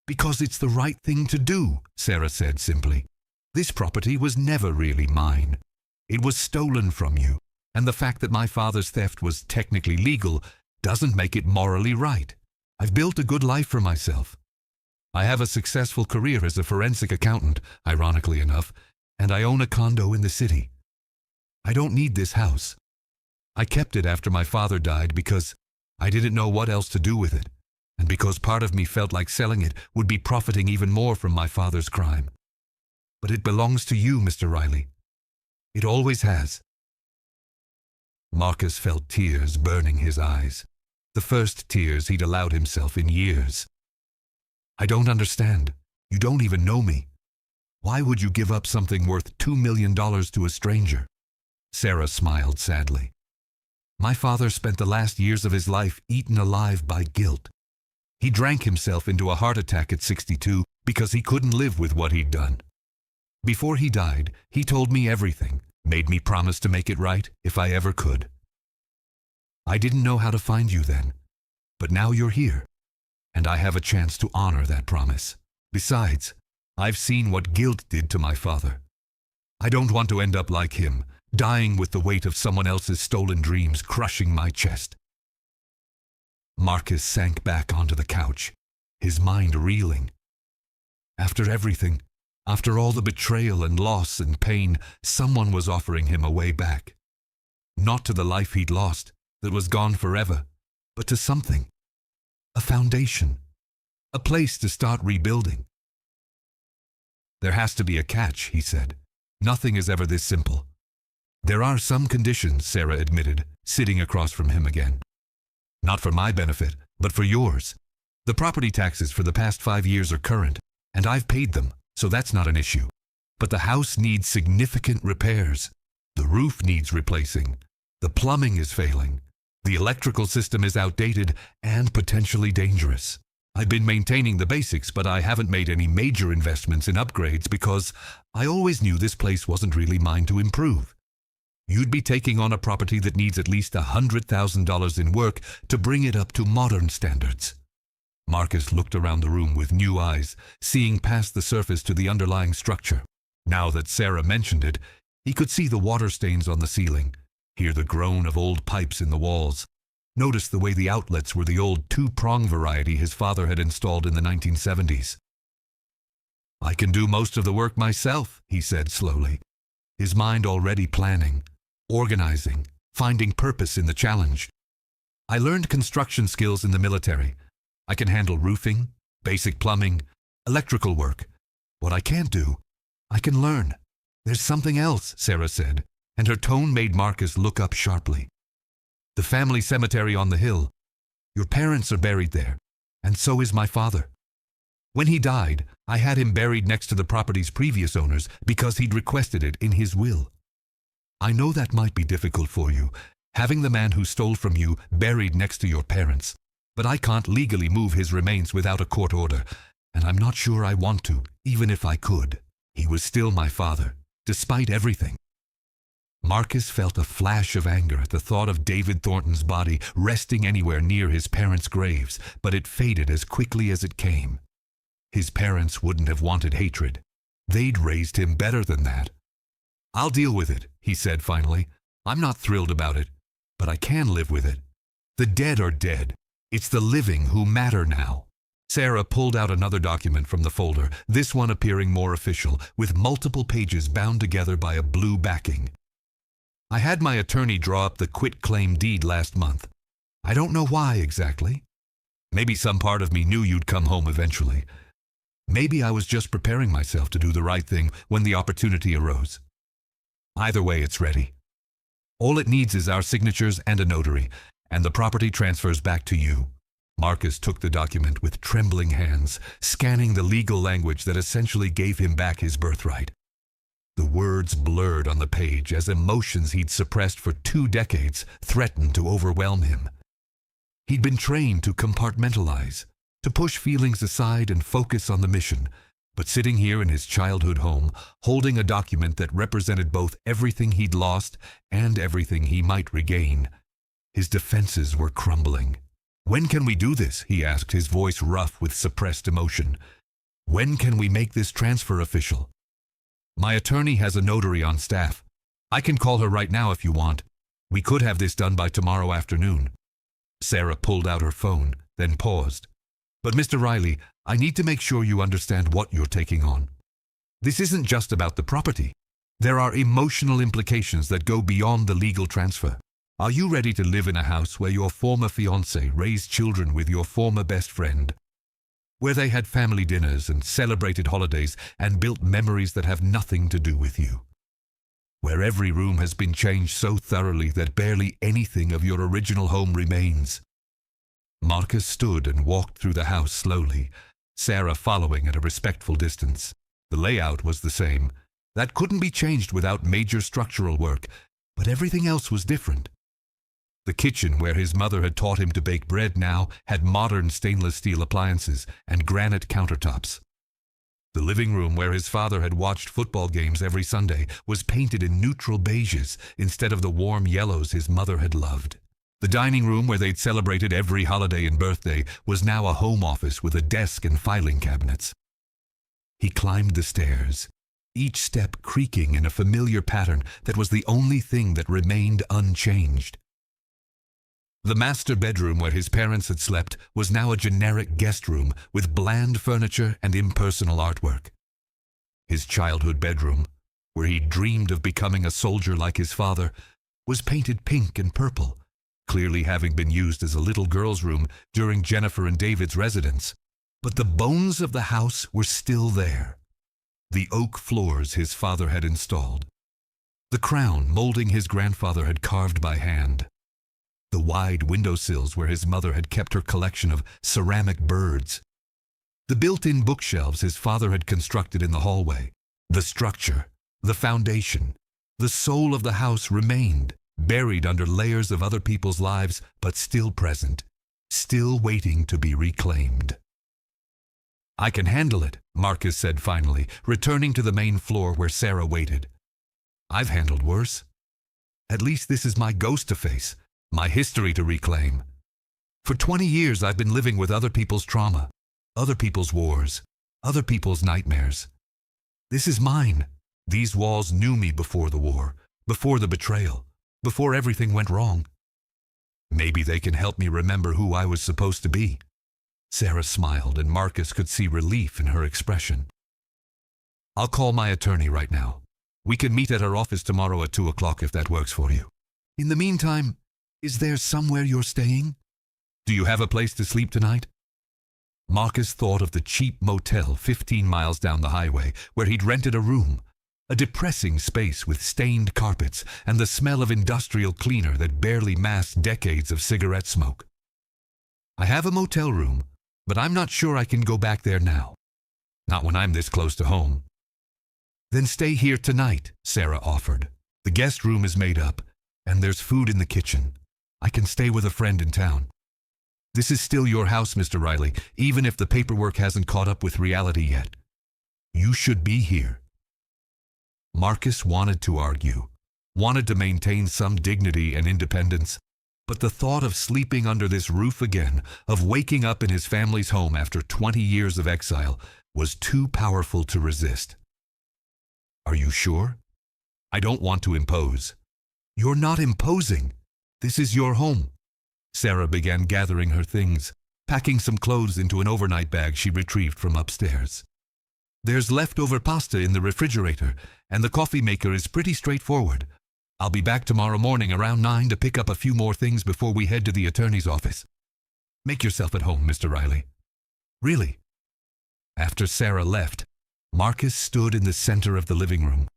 Because it's the right thing to do, Sarah said simply. This property was never really mine. It was stolen from you, and the fact that my father's theft was technically legal doesn't make it morally right. I've built a good life for myself. I have a successful career as a forensic accountant, ironically enough, and I own a condo in the city. I don't need this house. I kept it after my father died because I didn't know what else to do with it, and because part of me felt like selling it would be profiting even more from my father's crime. But it belongs to you, Mr. Riley. It always has. Marcus felt tears burning his eyes, the first tears he'd allowed himself in years. I don't understand. You don't even know me. Why would you give up something worth $2 million to a stranger? Sarah smiled sadly. My father spent the last years of his life eaten alive by guilt. He drank himself into a heart attack at 62 because he couldn't live with what he'd done. Before he died, he told me everything, made me promise to make it right if I ever could. I didn't know how to find you then, but now you're here, and I have a chance to honor that promise. Besides, I've seen what guilt did to my father. I don't want to end up like him, dying with the weight of someone else's stolen dreams crushing my chest. Marcus sank back onto the couch, his mind reeling. After everything, after all the betrayal and loss and pain, someone was offering him a way back. Not to the life he'd lost, that was gone forever, but to something. A foundation. A place to start rebuilding. There has to be a catch, he said. Nothing is ever this simple. There are some conditions, Sarah admitted, sitting across from him again. Not for my benefit, but for yours. The property taxes for the past 5 years are current, and I've paid them, so that's not an issue. But the house needs significant repairs. The roof needs replacing. The plumbing is failing. The electrical system is outdated and potentially dangerous. I've been maintaining the basics, but I haven't made any major investments in upgrades because I always knew this place wasn't really mine to improve. You'd be taking on a property that needs at least $100,000 in work to bring it up to modern standards. Marcus looked around the room with new eyes, seeing past the surface to the underlying structure. Now that Sarah mentioned it, he could see the water stains on the ceiling, hear the groan of old pipes in the walls, notice the way the outlets were the old 2-prong variety his father had installed in the 1970s. I can do most of the work myself, he said slowly, his mind already planning, organizing, finding purpose in the challenge. I learned construction skills in the military. I can handle roofing, basic plumbing, electrical work. What I can't do, I can learn. There's something else, Sarah said, and her tone made Marcus look up sharply. The family cemetery on the hill. Your parents are buried there, and so is my father. When he died, I had him buried next to the property's previous owners because he'd requested it in his will. I know that might be difficult for you, having the man who stole from you buried next to your parents, but I can't legally move his remains without a court order, and I'm not sure I want to, even if I could. He was still my father, despite everything. Marcus felt a flash of anger at the thought of David Thornton's body resting anywhere near his parents' graves, but it faded as quickly as it came. His parents wouldn't have wanted hatred. They'd raised him better than that. I'll deal with it, he said finally. I'm not thrilled about it, but I can live with it. The dead are dead. It's the living who matter now. Sarah pulled out another document from the folder, this one appearing more official, with multiple pages bound together by a blue backing. I had my attorney draw up the quitclaim deed last month. I don't know why exactly. Maybe some part of me knew you'd come home eventually. Maybe I was just preparing myself to do the right thing when the opportunity arose. Either way, it's ready. All it needs is our signatures and a notary, and the property transfers back to you." Marcus took the document with trembling hands, scanning the legal language that essentially gave him back his birthright. The words blurred on the page as emotions he'd suppressed for 2 decades threatened to overwhelm him. He'd been trained to compartmentalize, to push feelings aside and focus on the mission, but sitting here in his childhood home, holding a document that represented both everything he'd lost and everything he might regain, his defenses were crumbling. "When can we do this?" he asked, his voice rough with suppressed emotion. "When can we make this transfer official?" "My attorney has a notary on staff. I can call her right now if you want. We could have this done by tomorrow afternoon." Sarah pulled out her phone, then paused. "But Mr. Riley, I need to make sure you understand what you're taking on. This isn't just about the property. There are emotional implications that go beyond the legal transfer. Are you ready to live in a house where your former fiancé raised children with your former best friend? Where they had family dinners and celebrated holidays and built memories that have nothing to do with you? Where every room has been changed so thoroughly that barely anything of your original home remains?" Marcus stood and walked through the house slowly, Sarah following at a respectful distance. The layout was the same. That couldn't be changed without major structural work, but everything else was different. The kitchen, where his mother had taught him to bake bread, now had modern stainless steel appliances and granite countertops. The living room, where his father had watched football games every Sunday, was painted in neutral beiges instead of the warm yellows his mother had loved. The dining room, where they'd celebrated every holiday and birthday, was now a home office with a desk and filing cabinets. He climbed the stairs, each step creaking in a familiar pattern that was the only thing that remained unchanged. The master bedroom, where his parents had slept, was now a generic guest room with bland furniture and impersonal artwork. His childhood bedroom, where he dreamed of becoming a soldier like his father, was painted pink and purple, clearly having been used as a little girl's room during Jennifer and David's residence. But the bones of the house were still there. The oak floors his father had installed. The crown molding his grandfather had carved by hand. The wide windowsills where his mother had kept her collection of ceramic birds. The built-in bookshelves his father had constructed in the hallway. The structure, the foundation, the soul of the house remained, buried under layers of other people's lives, but still present, still waiting to be reclaimed. "I can handle it," Marcus said finally, returning to the main floor where Sarah waited. "I've handled worse. At least this is my ghost to face, my history to reclaim. For 20 years I've been living with other people's trauma, other people's wars, other people's nightmares. This is mine. These walls knew me before the war, before the betrayal, before everything went wrong. Maybe they can help me remember who I was supposed to be." Sarah smiled, and Marcus could see relief in her expression. "I'll call my attorney right now. We can meet at her office tomorrow at 2 o'clock if that works for you. In the meantime, is there somewhere you're staying? Do you have a place to sleep tonight?" Marcus thought of the cheap motel 15 miles down the highway where he'd rented a room, a depressing space with stained carpets and the smell of industrial cleaner that barely masked decades of cigarette smoke. "I have a motel room, but I'm not sure I can go back there now. Not when I'm this close to home." "Then stay here tonight," Sarah offered. "The guest room is made up, and there's food in the kitchen. I can stay with a friend in town. This is still your house, Mr. Riley, even if the paperwork hasn't caught up with reality yet. You should be here." Marcus wanted to argue, wanted to maintain some dignity and independence, but the thought of sleeping under this roof again, of waking up in his family's home after 20 years of exile, was too powerful to resist. "Are you sure? I don't want to impose." "You're not imposing. This is your home." Sarah began gathering her things, packing some clothes into an overnight bag she retrieved from upstairs. "There's leftover pasta in the refrigerator, and the coffee maker is pretty straightforward. I'll be back tomorrow morning around 9 to pick up a few more things before we head to the attorney's office. Make yourself at home, Mr. Riley. Really." After Sarah left, Marcus stood in the center of the living room,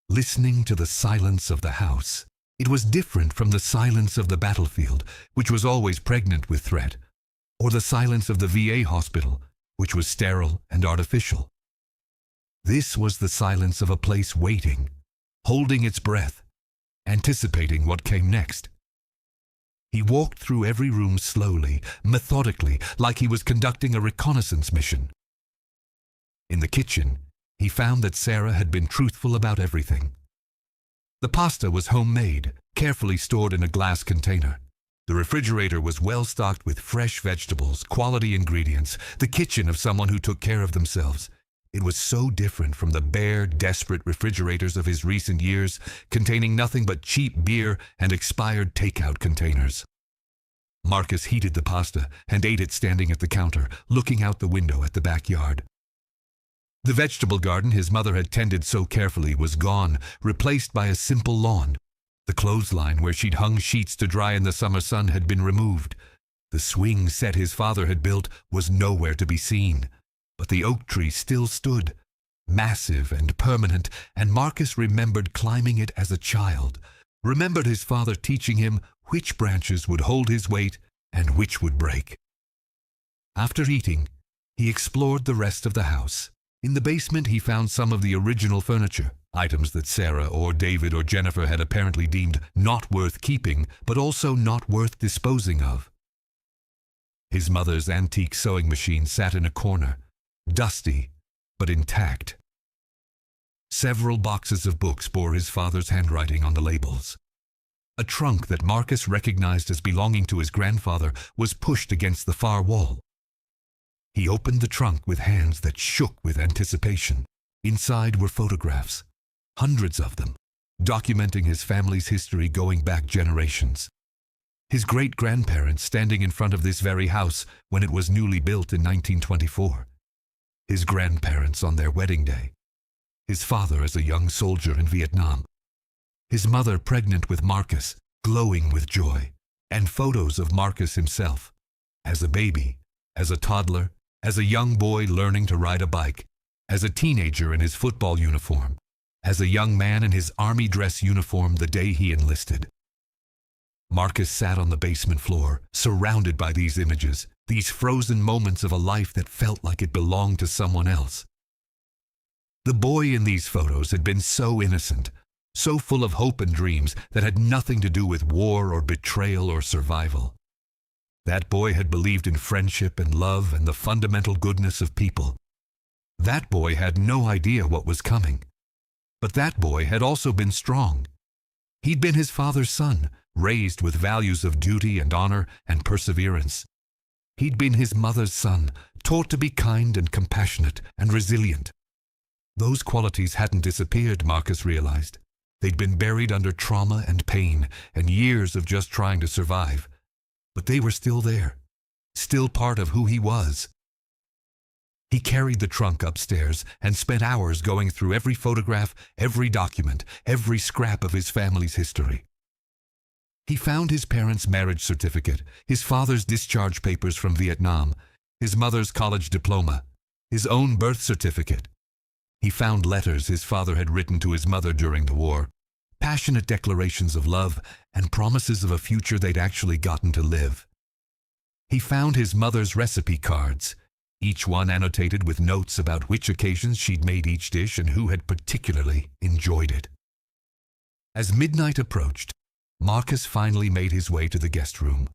listening to the silence of the house. It was different from the silence of the battlefield, which was always pregnant with threat, or the silence of the VA hospital, which was sterile and artificial. This was the silence of a place waiting, holding its breath, anticipating what came next. He walked through every room slowly, methodically, like he was conducting a reconnaissance mission. In the kitchen, he found that Sarah had been truthful about everything. The pasta was homemade, carefully stored in a glass container. The refrigerator was well stocked with fresh vegetables, quality ingredients, the kitchen of someone who took care of themselves. It was so different from the bare, desperate refrigerators of his recent years, containing nothing but cheap beer and expired takeout containers. Marcus heated the pasta and ate it standing at the counter, looking out the window at the backyard. The vegetable garden his mother had tended so carefully was gone, replaced by a simple lawn. The clothesline where she'd hung sheets to dry in the summer sun had been removed. The swing set his father had built was nowhere to be seen. But the oak tree still stood, massive and permanent, and Marcus remembered climbing it as a child, remembered his father teaching him which branches would hold his weight and which would break. After eating, he explored the rest of the house. In the basement he found some of the original furniture, items that Sarah or David or Jennifer had apparently deemed not worth keeping, but also not worth disposing of. His mother's antique sewing machine sat in a corner, dusty but intact. Several boxes of books bore his father's handwriting on the labels. A trunk that Marcus recognized as belonging to his grandfather was pushed against the far wall. He opened the trunk with hands that shook with anticipation. Inside were photographs, hundreds of them, documenting his family's history going back generations. His great-grandparents standing in front of this very house when it was newly built in 1924. His grandparents on their wedding day. His father as a young soldier in Vietnam. His mother pregnant with Marcus, glowing with joy. And photos of Marcus himself, as a baby, as a toddler, as a young boy learning to ride a bike, as a teenager in his football uniform, as a young man in his army dress uniform the day he enlisted. Marcus sat on the basement floor, surrounded by these images, these frozen moments of a life that felt like it belonged to someone else. The boy in these photos had been so innocent, so full of hope and dreams that had nothing to do with war or betrayal or survival. That boy had believed in friendship and love and the fundamental goodness of people. That boy had no idea what was coming. But that boy had also been strong. He'd been his father's son, raised with values of duty and honor and perseverance. He'd been his mother's son, taught to be kind and compassionate and resilient. Those qualities hadn't disappeared, Marcus realized. They'd been buried under trauma and pain and years of just trying to survive. But they were still there, still part of who he was. He carried the trunk upstairs and spent hours going through every photograph, every document, every scrap of his family's history. He found his parents' marriage certificate, his father's discharge papers from Vietnam, his mother's college diploma, his own birth certificate. He found letters his father had written to his mother during the war, passionate declarations of love and promises of a future they'd actually gotten to live. He found his mother's recipe cards, each one annotated with notes about which occasions she'd made each dish and who had particularly enjoyed it. As midnight approached, Marcus finally made his way to the guest room.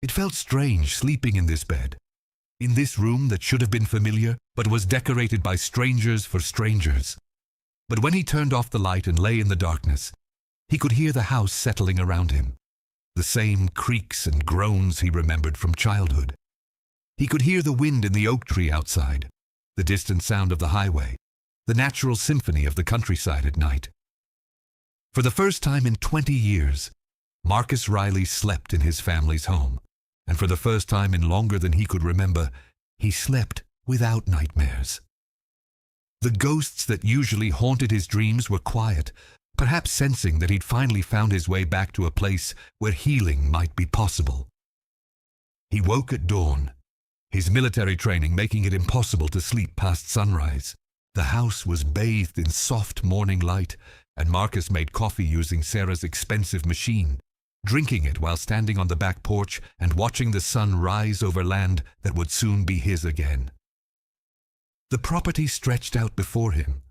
It felt strange sleeping in this bed, in this room that should have been familiar but was decorated by strangers for strangers. But when he turned off the light and lay in the darkness, he could hear the house settling around him, the same creaks and groans he remembered from childhood. He could hear the wind in the oak tree outside, the distant sound of the highway, the natural symphony of the countryside at night. For the first time in 20 years, Marcus Riley slept in his family's home, and for the first time in longer than he could remember, he slept without nightmares. The ghosts that usually haunted his dreams were quiet, perhaps sensing that he'd finally found his way back to a place where healing might be possible. He woke at dawn, his military training making it impossible to sleep past sunrise. The house was bathed in soft morning light, and Marcus made coffee using Sarah's expensive machine, drinking it while standing on the back porch and watching the sun rise over land that would soon be his again. The property stretched out before him,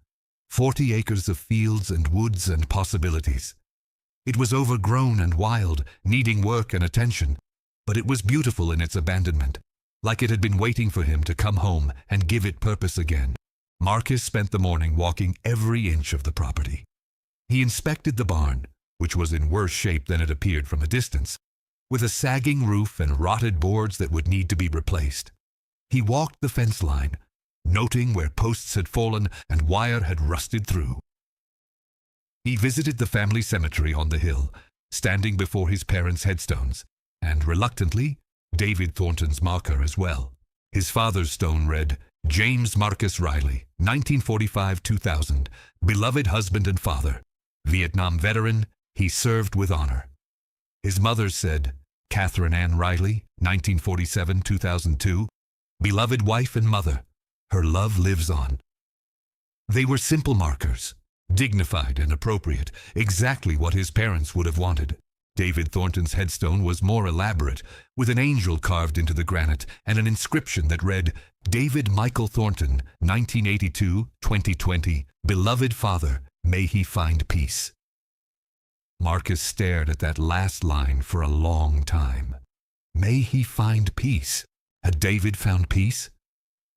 40 acres of fields and woods and possibilities. It was overgrown and wild, needing work and attention, but it was beautiful in its abandonment, like it had been waiting for him to come home and give it purpose again. Marcus spent the morning walking every inch of the property. He inspected the barn, which was in worse shape than it appeared from a distance, with a sagging roof and rotted boards that would need to be replaced. He walked the fence line, noting where posts had fallen and wire had rusted through. He visited the family cemetery on the hill, standing before his parents' headstones, and reluctantly, David Thornton's marker as well. His father's stone read, James Marcus Riley, 1945-2000, beloved husband and father. Vietnam veteran, he served with honor. His mother said, Catherine Ann Riley, 1947-2002, beloved wife and mother. Her love lives on. They were simple markers, dignified and appropriate, exactly what his parents would have wanted. David Thornton's headstone was more elaborate, with an angel carved into the granite and an inscription that read, David Michael Thornton, 1982-2020, beloved father, may he find peace. Marcus stared at that last line for a long time. May he find peace. Had David found peace?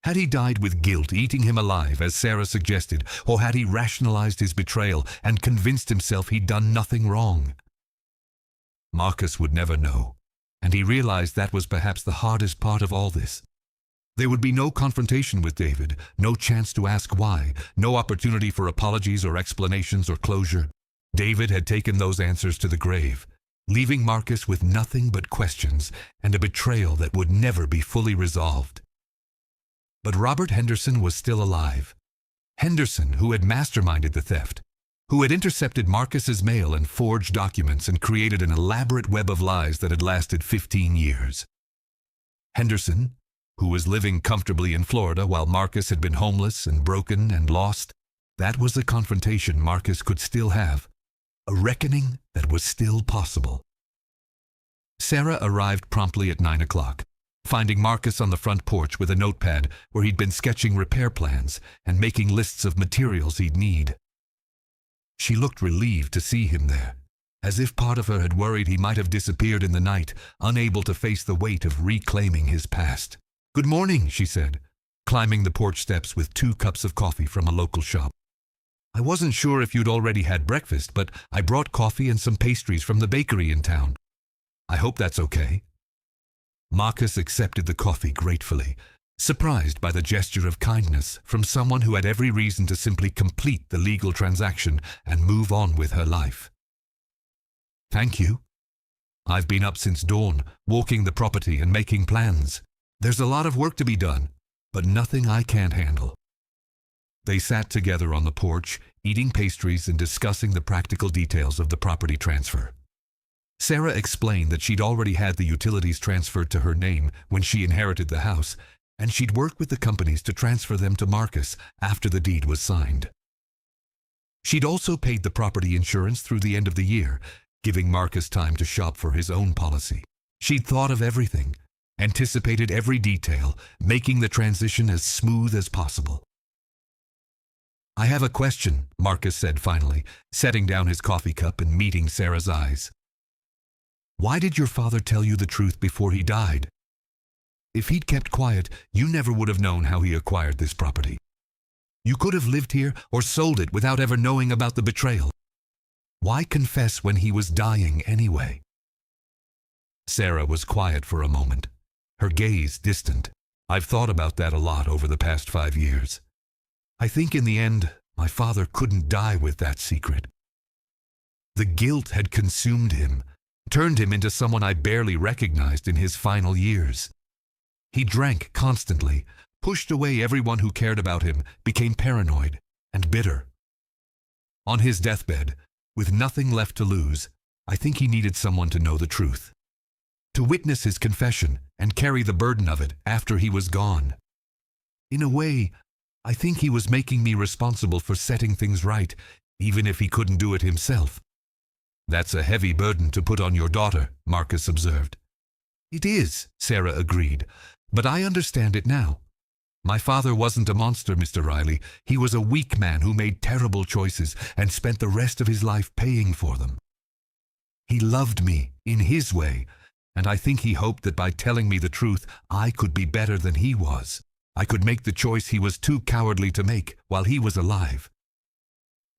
Had he died with guilt eating him alive, as Sarah suggested, or had he rationalized his betrayal and convinced himself he'd done nothing wrong? Marcus would never know, and he realized that was perhaps the hardest part of all this. There would be no confrontation with David, no chance to ask why, no opportunity for apologies or explanations or closure. David had taken those answers to the grave, leaving Marcus with nothing but questions and a betrayal that would never be fully resolved. But Robert Henderson was still alive. Henderson, who had masterminded the theft, who had intercepted Marcus's mail and forged documents and created an elaborate web of lies that had lasted 15 years. Henderson, who was living comfortably in Florida while Marcus had been homeless and broken and lost, that was a confrontation Marcus could still have, a reckoning that was still possible. Sarah arrived promptly at 9 o'clock, finding Marcus on the front porch with a notepad where he'd been sketching repair plans and making lists of materials he'd need. She looked relieved to see him there, as if part of her had worried he might have disappeared in the night, unable to face the weight of reclaiming his past. Good morning, she said, climbing the porch steps with 2 cups of coffee from a local shop. I wasn't sure if you'd already had breakfast, but I brought coffee and some pastries from the bakery in town. I hope that's okay. Marcus accepted the coffee gratefully, surprised by the gesture of kindness from someone who had every reason to simply complete the legal transaction and move on with her life. Thank you. I've been up since dawn, walking the property and making plans. There's a lot of work to be done, but nothing I can't handle. They sat together on the porch, eating pastries and discussing the practical details of the property transfer. Sarah explained that she'd already had the utilities transferred to her name when she inherited the house, and she'd worked with the companies to transfer them to Marcus after the deed was signed. She'd also paid the property insurance through the end of the year, giving Marcus time to shop for his own policy. She'd thought of everything, anticipated every detail, making the transition as smooth as possible. I have a question, Marcus said finally, setting down his coffee cup and meeting Sarah's eyes. Why did your father tell you the truth before he died? If he'd kept quiet, you never would have known how he acquired this property. You could have lived here or sold it without ever knowing about the betrayal. Why confess when he was dying anyway? Sarah was quiet for a moment, her gaze distant. I've thought about that a lot over the past 5 years. I think in the end, my father couldn't die with that secret. The guilt had consumed him, turned him into someone I barely recognized in his final years. He drank constantly, pushed away everyone who cared about him, became paranoid and bitter. On his deathbed, with nothing left to lose, I think he needed someone to know the truth. to witness his confession and carry the burden of it after he was gone. In a way, I think he was making me responsible for setting things right, even if he couldn't do it himself. That's a heavy burden to put on your daughter, Marcus observed. It is, Sarah agreed, but I understand it now. My father wasn't a monster, Mr. Riley. He was a weak man who made terrible choices and spent the rest of his life paying for them. He loved me in his way, and I think he hoped that by telling me the truth, I could be better than he was. I could make the choice he was too cowardly to make while he was alive.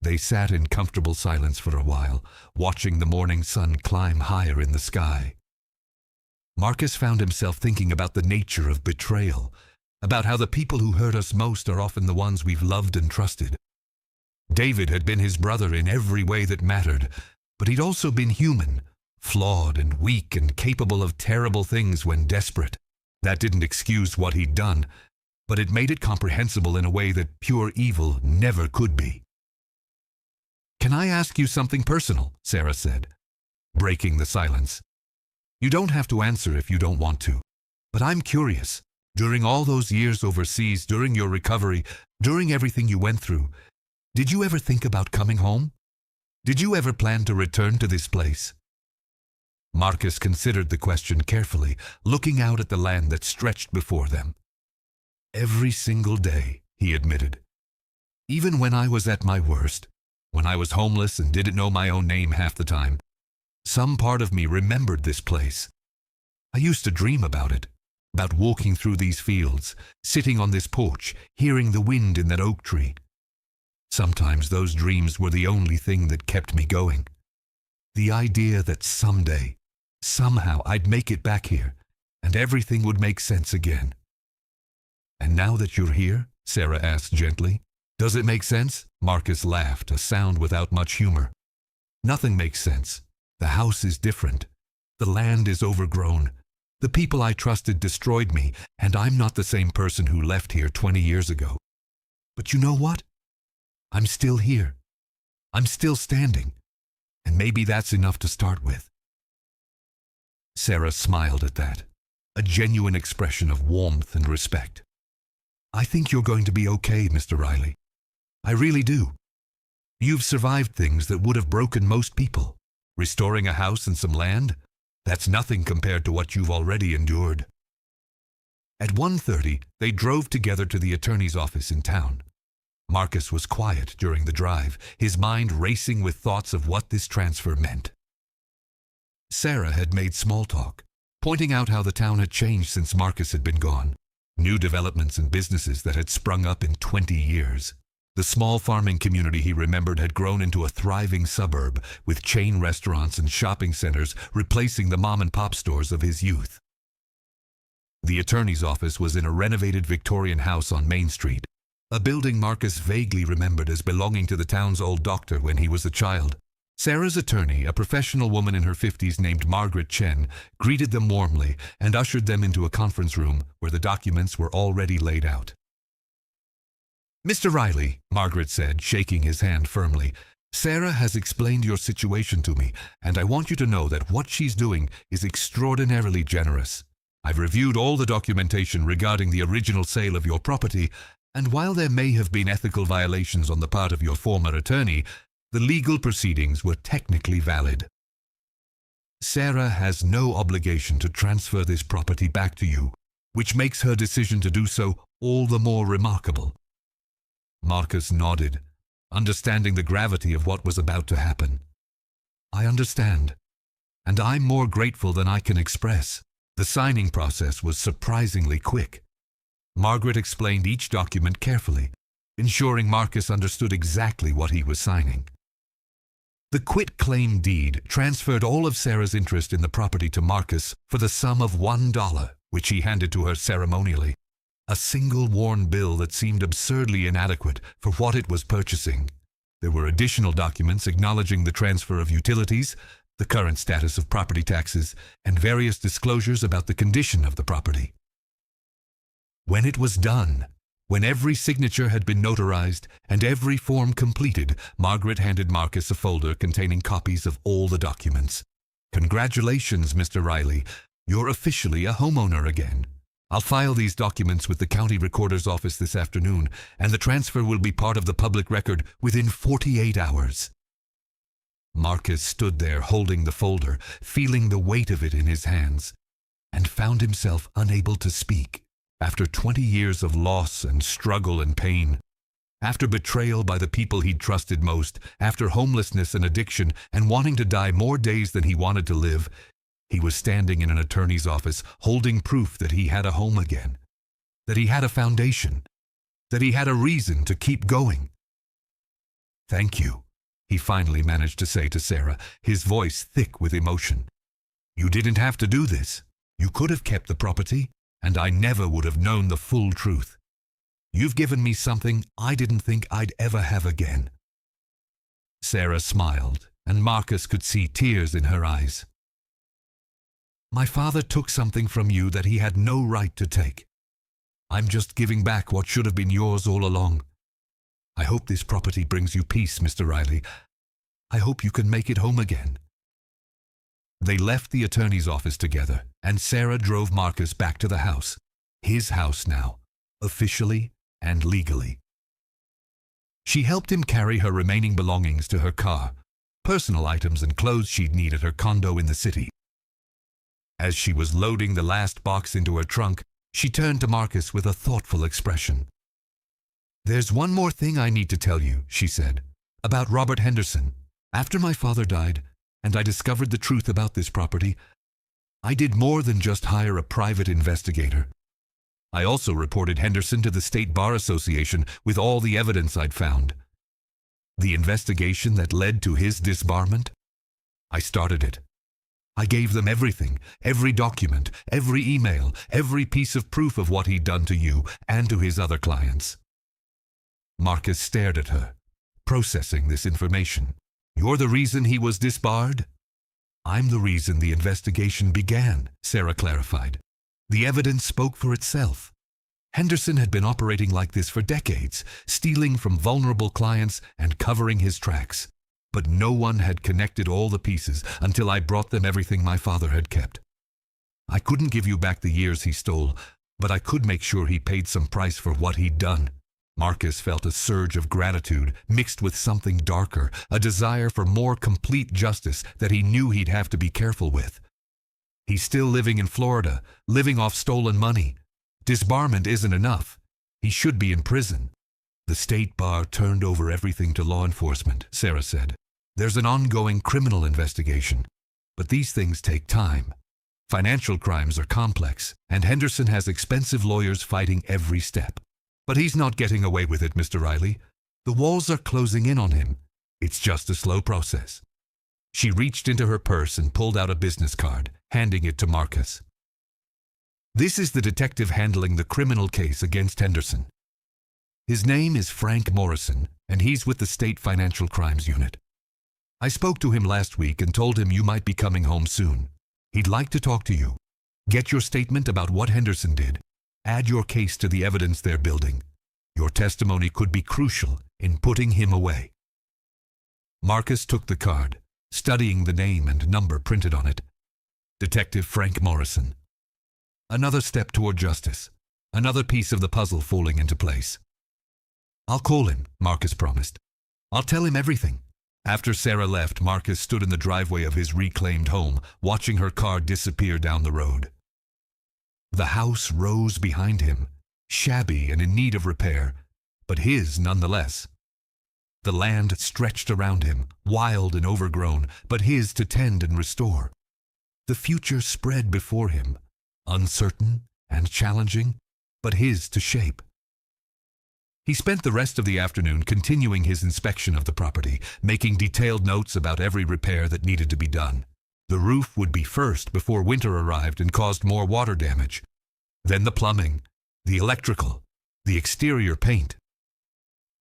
They sat in comfortable silence for a while, watching the morning sun climb higher in the sky. Marcus found himself thinking about the nature of betrayal, about how the people who hurt us most are often the ones we've loved and trusted. David had been his brother in every way that mattered, but he'd also been human, flawed and weak and capable of terrible things when desperate. That didn't excuse what he'd done, but it made it comprehensible in a way that pure evil never could be. "Can I ask you something personal?" Sarah said, breaking the silence. "You don't have to answer if you don't want to, but I'm curious. During all those years overseas, during your recovery, during everything you went through, did you ever think about coming home? Did you ever plan to return to this place?" Marcus considered the question carefully, looking out at the land that stretched before them. "Every single day," he admitted. "Even when I was at my worst, when I was homeless and didn't know my own name half the time, some part of me remembered this place. I used to dream about it, about walking through these fields, sitting on this porch, hearing the wind in that oak tree. Sometimes those dreams were the only thing that kept me going. The idea that someday, somehow I'd make it back here, and everything would make sense again." "And now that you're here," Sarah asked gently, "does it make sense?" Marcus laughed, a sound without much humor. "Nothing makes sense. The house is different. The land is overgrown. The people I trusted destroyed me, and I'm not the same person who left here 20 years ago. But you know what? I'm still here. I'm still standing. And maybe that's enough to start with." Sarah smiled at that, a genuine expression of warmth and respect. "I think you're going to be okay, Mr. Riley. I really do. You've survived things that would have broken most people. Restoring a house and some land? That's nothing compared to what you've already endured." At 1:30, they drove together to the attorney's office in town. Marcus was quiet during the drive, his mind racing with thoughts of what this transfer meant. Sarah had made small talk, pointing out how the town had changed since Marcus had been gone. New developments and businesses that had sprung up in 20 years. The small farming community he remembered had grown into a thriving suburb, with chain restaurants and shopping centers replacing the mom-and-pop stores of his youth. The attorney's office was in a renovated Victorian house on Main Street, a building Marcus vaguely remembered as belonging to the town's old doctor when he was a child. Sarah's attorney, a professional woman in her 50s named Margaret Chen, greeted them warmly and ushered them into a conference room where the documents were already laid out. "Mr. Riley," Margaret said, shaking his hand firmly, "Sarah has explained your situation to me, and I want you to know that what she's doing is extraordinarily generous. I've reviewed all the documentation regarding the original sale of your property, and while there may have been ethical violations on the part of your former attorney, the legal proceedings were technically valid. Sarah has no obligation to transfer this property back to you, which makes her decision to do so all the more remarkable." Marcus nodded, understanding the gravity of what was about to happen. "I understand, and I'm more grateful than I can express." The signing process was surprisingly quick. Margaret explained each document carefully, ensuring Marcus understood exactly what he was signing. The quit-claim deed transferred all of Sarah's interest in the property to Marcus for the sum of $1, which he handed to her ceremonially. A single worn bill that seemed absurdly inadequate for what it was purchasing. There were additional documents acknowledging the transfer of utilities, the current status of property taxes, and various disclosures about the condition of the property. When it was done, when every signature had been notarized and every form completed, Margaret handed Marcus a folder containing copies of all the documents. "Congratulations, Mr. Riley. You're officially a homeowner again. I'll file these documents with the county recorder's office this afternoon, and the transfer will be part of the public record within 48 hours. Marcus stood there holding the folder, feeling the weight of it in his hands, and found himself unable to speak. After 20 years of loss and struggle and pain, after betrayal by the people he'd trusted most, after homelessness and addiction, and wanting to die more days than he wanted to live, he was standing in an attorney's office holding proof that he had a home again, that he had a foundation, that he had a reason to keep going. "Thank you," he finally managed to say to Sarah, his voice thick with emotion. "You didn't have to do this. You could have kept the property, and I never would have known the full truth. You've given me something I didn't think I'd ever have again." Sarah smiled, and Marcus could see tears in her eyes. "My father took something from you that he had no right to take. I'm just giving back what should have been yours all along. I hope this property brings you peace, Mr. Riley. I hope you can make it home again." They left the attorney's office together, and Sarah drove Marcus back to the house, his house now, officially and legally. She helped him carry her remaining belongings to her car, personal items and clothes she'd need at her condo in the city. As she was loading the last box into her trunk, she turned to Marcus with a thoughtful expression. "There's one more thing I need to tell you," she said, "about Robert Henderson. After my father died, and I discovered the truth about this property, I did more than just hire a private investigator. I also reported Henderson to the State Bar Association with all the evidence I'd found. The investigation that led to his disbarment? I started it. I gave them everything, every document, every email, every piece of proof of what he'd done to you and to his other clients." Marcus stared at her, processing this information. "You're the reason he was disbarred?" "I'm the reason the investigation began," Sarah clarified. "The evidence spoke for itself. Henderson had been operating like this for decades, stealing from vulnerable clients and covering his tracks. But no one had connected all the pieces until I brought them everything my father had kept. I couldn't give you back the years he stole, but I could make sure he paid some price for what he'd done." Marcus felt a surge of gratitude mixed with something darker, a desire for more complete justice that he knew he'd have to be careful with. He's still living in Florida, living off stolen money. Disbarment isn't enough. He should be in prison. "The State Bar turned over everything to law enforcement," Sarah said. "There's an ongoing criminal investigation, but these things take time. Financial crimes are complex, and Henderson has expensive lawyers fighting every step. But he's not getting away with it, Mr. Riley. The walls are closing in on him. It's just a slow process." She reached into her purse and pulled out a business card, handing it to Marcus. "This is the detective handling the criminal case against Henderson. His name is Frank Morrison, and he's with the State Financial Crimes Unit. I spoke to him last week and told him you might be coming home soon. He'd like to talk to you. Get your statement about what Henderson did. Add your case to the evidence they're building. Your testimony could be crucial in putting him away." Marcus took the card, studying the name and number printed on it. Detective Frank Morrison. Another step toward justice. Another piece of the puzzle falling into place. "I'll call him," Marcus promised. "I'll tell him everything." After Sarah left, Marcus stood in the driveway of his reclaimed home, watching her car disappear down the road. The house rose behind him, shabby and in need of repair, but his nonetheless. The land stretched around him, wild and overgrown, but his to tend and restore. The future spread before him, uncertain and challenging, but his to shape. He spent the rest of the afternoon continuing his inspection of the property, making detailed notes about every repair that needed to be done. The roof would be first before winter arrived and caused more water damage. Then the plumbing, the electrical, the exterior paint.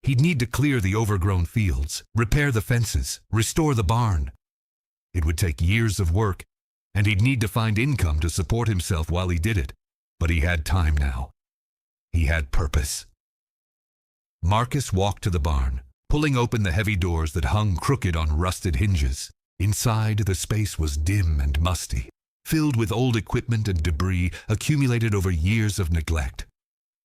He'd need to clear the overgrown fields, repair the fences, restore the barn. It would take years of work, and he'd need to find income to support himself while he did it. But he had time now. He had purpose. Marcus walked to the barn, pulling open the heavy doors that hung crooked on rusted hinges. Inside, the space was dim and musty, filled with old equipment and debris accumulated over years of neglect.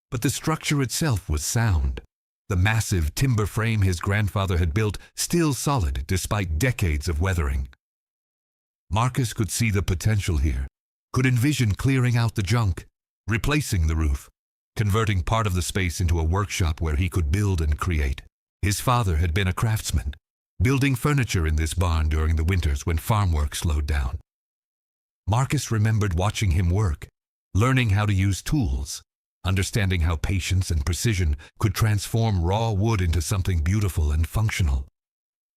But the structure itself was sound. The massive timber frame his grandfather had built still solid despite decades of weathering. Marcus could see the potential here, could envision clearing out the junk, replacing the roof, converting part of the space into a workshop where he could build and create. His father had been a craftsman, building furniture in this barn during the winters when farm work slowed down. Marcus remembered watching him work, learning how to use tools, understanding how patience and precision could transform raw wood into something beautiful and functional.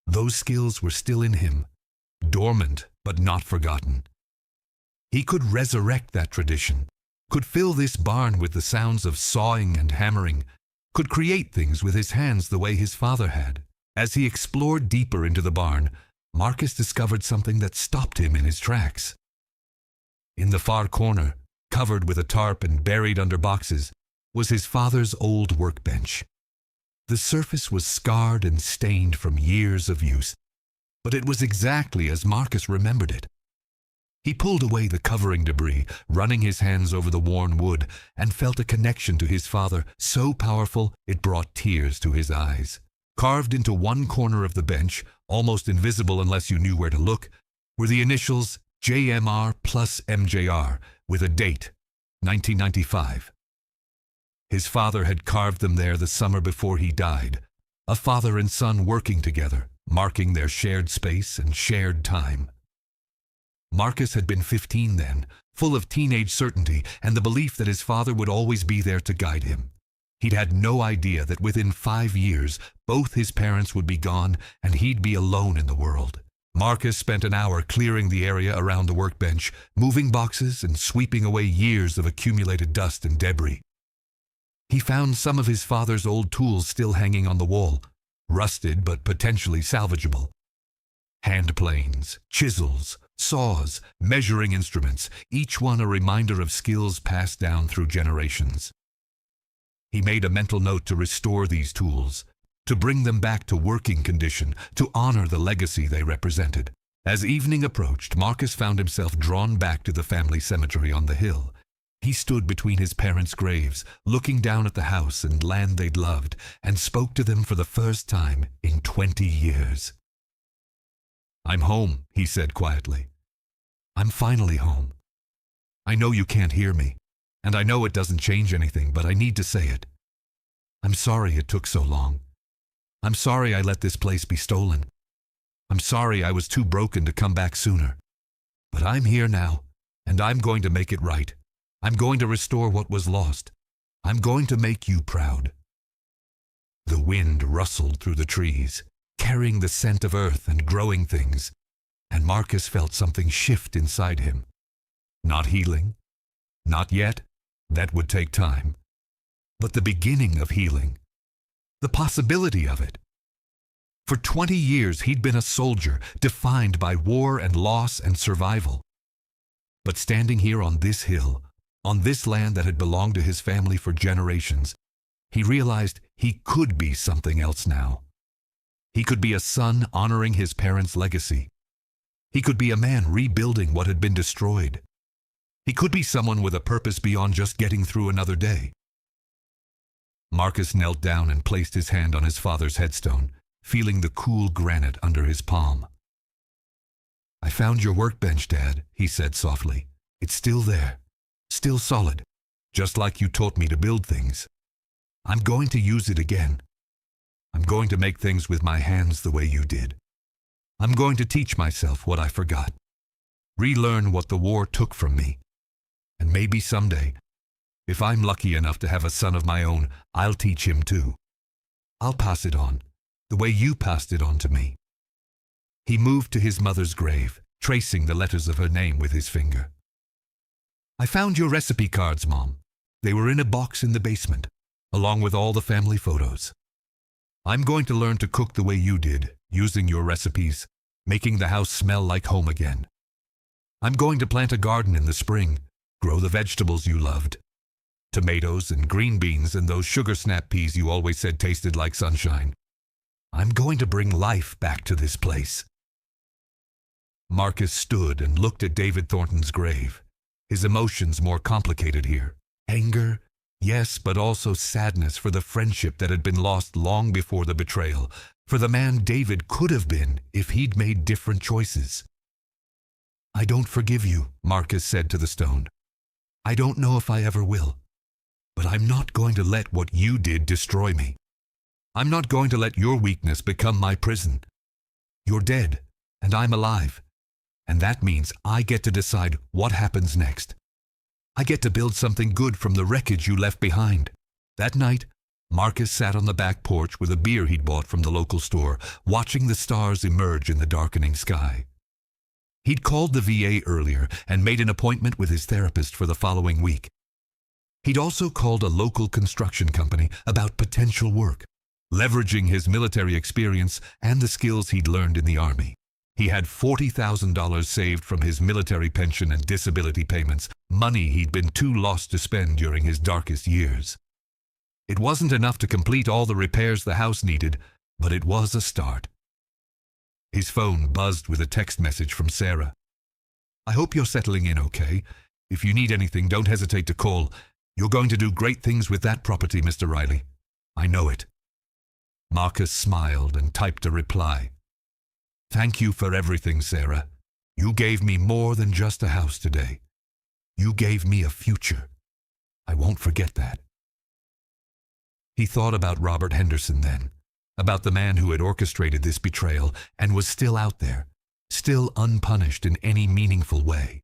Those skills were still in him, dormant but not forgotten. He could resurrect that tradition, could fill this barn with the sounds of sawing and hammering, could create things with his hands the way his father had. As he explored deeper into the barn, Marcus discovered something that stopped him in his tracks. In the far corner, covered with a tarp and buried under boxes, was his father's old workbench. The surface was scarred and stained from years of use, but it was exactly as Marcus remembered it. He pulled away the covering debris, running his hands over the worn wood, and felt a connection to his father so powerful it brought tears to his eyes. Carved into one corner of the bench, almost invisible unless you knew where to look, were the initials JMR plus MJR, with a date, 1995. His father had carved them there the summer before he died, a father and son working together, marking their shared space and shared time. Marcus had been 15 then, full of teenage certainty and the belief that his father would always be there to guide him. He'd had no idea that within 5 years, both his parents would be gone and he'd be alone in the world. Marcus spent an hour clearing the area around the workbench, moving boxes and sweeping away years of accumulated dust and debris. He found some of his father's old tools still hanging on the wall, rusted but potentially salvageable. Hand planes, chisels, saws, measuring instruments, each one a reminder of skills passed down through generations. He made a mental note to restore these tools, to bring them back to working condition, to honor the legacy they represented. As evening approached, Marcus found himself drawn back to the family cemetery on the hill. He stood between his parents' graves, looking down at the house and land they'd loved, and spoke to them for the first time in 20 years. "I'm home," he said quietly. "I'm finally home. I know you can't hear me, and I know it doesn't change anything, but I need to say it. I'm sorry it took so long. I'm sorry I let this place be stolen. I'm sorry I was too broken to come back sooner. But I'm here now, and I'm going to make it right. I'm going to restore what was lost. I'm going to make you proud." The wind rustled through the trees, carrying the scent of earth and growing things, and Marcus felt something shift inside him. Not healing, not yet, that would take time, but the beginning of healing, the possibility of it. For 20 years he'd been a soldier, defined by war and loss and survival. But standing here on this hill, on this land that had belonged to his family for generations, he realized he could be something else now. He could be a son honoring his parents' legacy. He could be a man rebuilding what had been destroyed. He could be someone with a purpose beyond just getting through another day. Marcus knelt down and placed his hand on his father's headstone, feeling the cool granite under his palm. "I found your workbench, Dad," he said softly. "It's still there, still solid, just like you taught me to build things. I'm going to use it again. I'm going to make things with my hands the way you did. I'm going to teach myself what I forgot, relearn what the war took from me. And maybe someday, if I'm lucky enough to have a son of my own, I'll teach him too. I'll pass it on, the way you passed it on to me." He moved to his mother's grave, tracing the letters of her name with his finger. "I found your recipe cards, Mom. They were in a box in the basement, along with all the family photos. I'm going to learn to cook the way you did, using your recipes, making the house smell like home again. I'm going to plant a garden in the spring, grow the vegetables you loved. Tomatoes and green beans and those sugar snap peas you always said tasted like sunshine. I'm going to bring life back to this place." Marcus stood and looked at David Thornton's grave. His emotions more complicated here. Anger, yes, but also sadness for the friendship that had been lost long before the betrayal, for the man David could have been if he'd made different choices. "I don't forgive you," Marcus said to the stone. "I don't know if I ever will. But I'm not going to let what you did destroy me. I'm not going to let your weakness become my prison. You're dead, and I'm alive. And that means I get to decide what happens next. I get to build something good from the wreckage you left behind." That night, Marcus sat on the back porch with a beer he'd bought from the local store, watching the stars emerge in the darkening sky. He'd called the VA earlier and made an appointment with his therapist for the following week. He'd also called a local construction company about potential work, leveraging his military experience and the skills he'd learned in the Army. He had $40,000 saved from his military pension and disability payments, money he'd been too lost to spend during his darkest years. It wasn't enough to complete all the repairs the house needed, but it was a start. His phone buzzed with a text message from Sarah. "I hope you're settling in okay. If you need anything, don't hesitate to call. You're going to do great things with that property, Mr. Riley. I know it." Marcus smiled and typed a reply. "Thank you for everything, Sarah. You gave me more than just a house today. You gave me a future. I won't forget that." He thought about Robert Henderson then, about the man who had orchestrated this betrayal and was still out there, still unpunished in any meaningful way.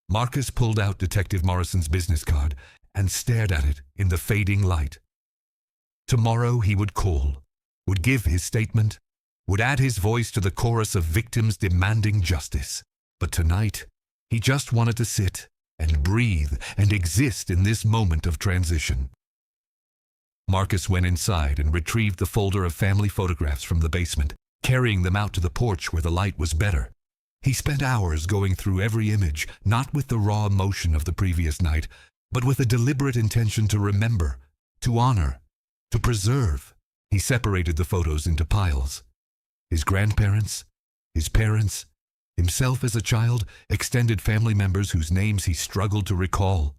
Marcus pulled out Detective Morrison's business card and stared at it in the fading light. Tomorrow he would call, would give his statement, would add his voice to the chorus of victims demanding justice. But tonight, he just wanted to sit and breathe and exist in this moment of transition. Marcus went inside and retrieved the folder of family photographs from the basement, carrying them out to the porch where the light was better. He spent hours going through every image, not with the raw emotion of the previous night, but with a deliberate intention to remember, to honor, to preserve. He separated the photos into piles. His grandparents, his parents, himself as a child, extended family members whose names he struggled to recall.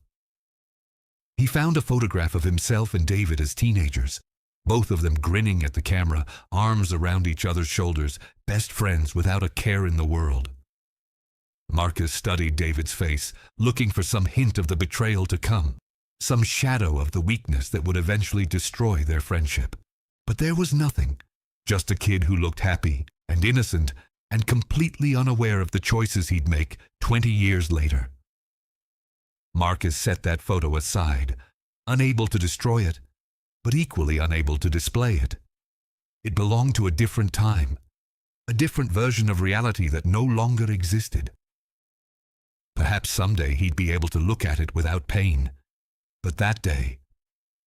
He found a photograph of himself and David as teenagers, both of them grinning at the camera, arms around each other's shoulders, best friends without a care in the world. Marcus studied David's face, looking for some hint of the betrayal to come, some shadow of the weakness that would eventually destroy their friendship. But there was nothing, just a kid who looked happy and innocent and completely unaware of the choices he'd make 20 years later. Marcus set that photo aside, unable to destroy it, but equally unable to display it. It belonged to a different time, a different version of reality that no longer existed. Perhaps someday he'd be able to look at it without pain, but that day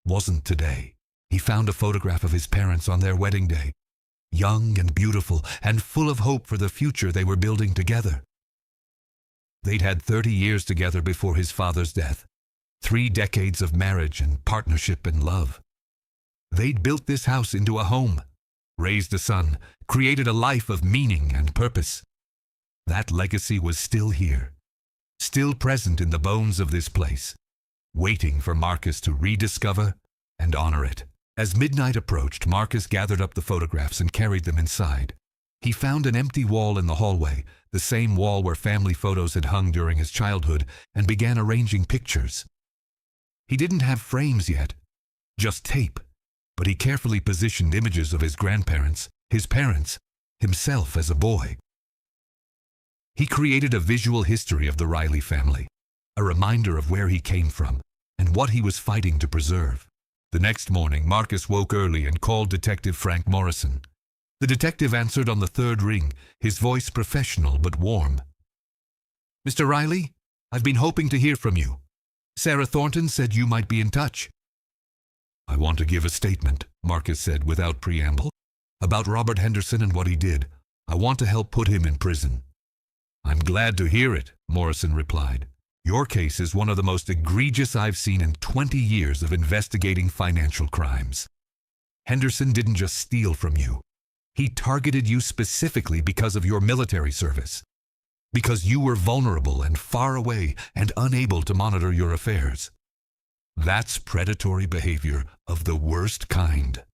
wasn't today. He found a photograph of his parents on their wedding day, young and beautiful and full of hope for the future they were building together. They'd had 30 years together before his father's death, 3 decades of marriage and partnership and love. They'd built this house into a home, raised a son, created a life of meaning and purpose. That legacy was still here, still present in the bones of this place, waiting for Marcus to rediscover and honor it. As midnight approached, Marcus gathered up the photographs and carried them inside. He found an empty wall in the hallway, the same wall where family photos had hung during his childhood, and began arranging pictures. He didn't have frames yet, just tape, but he carefully positioned images of his grandparents, his parents, himself as a boy. He created a visual history of the Riley family, a reminder of where he came from and what he was fighting to preserve. The next morning, Marcus woke early and called Detective Frank Morrison. The detective answered on the 3rd ring, his voice professional but warm. "Mr. Riley, I've been hoping to hear from you. Sarah Thornton said you might be in touch." "I want to give a statement," Marcus said without preamble, "about Robert Henderson and what he did. I want to help put him in prison." "I'm glad to hear it," Morrison replied. "Your case is one of the most egregious I've seen in 20 years of investigating financial crimes. Henderson didn't just steal from you. He targeted you specifically because of your military service, because you were vulnerable and far away and unable to monitor your affairs. That's predatory behavior of the worst kind.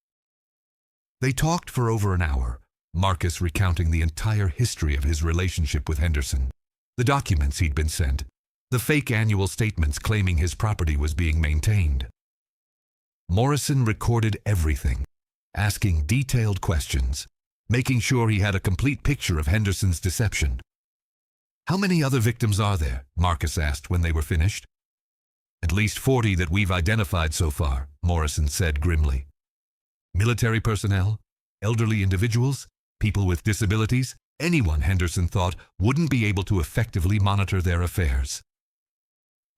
They talked for over an hour, Marcus recounting the entire history of his relationship with Henderson, the documents he'd been sent, the fake annual statements claiming his property was being maintained. Morrison recorded everything, asking detailed questions, making sure he had a complete picture of Henderson's deception. "How many other victims are there?" Marcus asked when they were finished. "At least 40 that we've identified so far," Morrison said grimly. "Military personnel, elderly individuals, people with disabilities, anyone Henderson thought wouldn't be able to effectively monitor their affairs.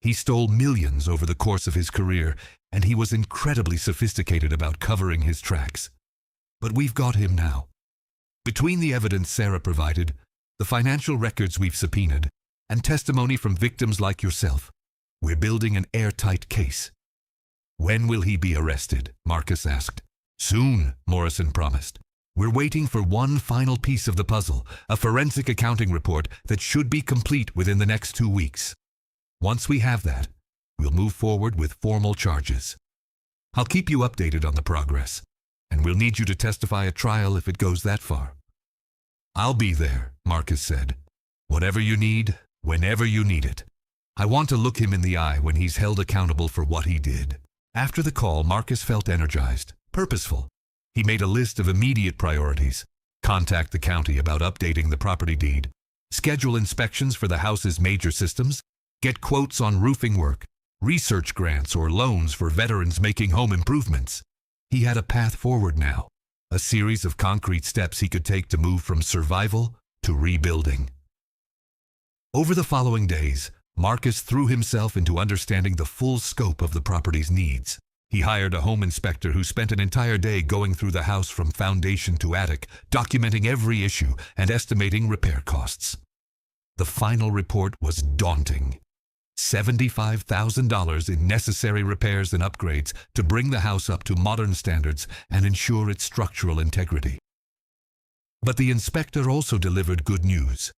He stole millions over the course of his career, and he was incredibly sophisticated about covering his tracks. But we've got him now. Between the evidence Sarah provided, the financial records we've subpoenaed, and testimony from victims like yourself, we're building an airtight case." "When will he be arrested?" Marcus asked. "Soon," Morrison promised. "We're waiting for one final piece of the puzzle, a forensic accounting report that should be complete within the next 2 weeks. Once we have that, we'll move forward with formal charges. I'll keep you updated on the progress, and we'll need you to testify at trial if it goes that far." "I'll be there," Marcus said. "Whatever you need, whenever you need it. I want to look him in the eye when he's held accountable for what he did." After the call, Marcus felt energized, purposeful. He made a list of immediate priorities: contact the county about updating the property deed, schedule inspections for the house's major systems, get quotes on roofing work, research grants or loans for veterans making home improvements. He had a path forward now, a series of concrete steps he could take to move from survival to rebuilding. Over the following days, Marcus threw himself into understanding the full scope of the property's needs. He hired a home inspector who spent an entire day going through the house from foundation to attic, documenting every issue and estimating repair costs. The final report was daunting: $75,000 in necessary repairs and upgrades to bring the house up to modern standards and ensure its structural integrity. But the inspector also delivered good news.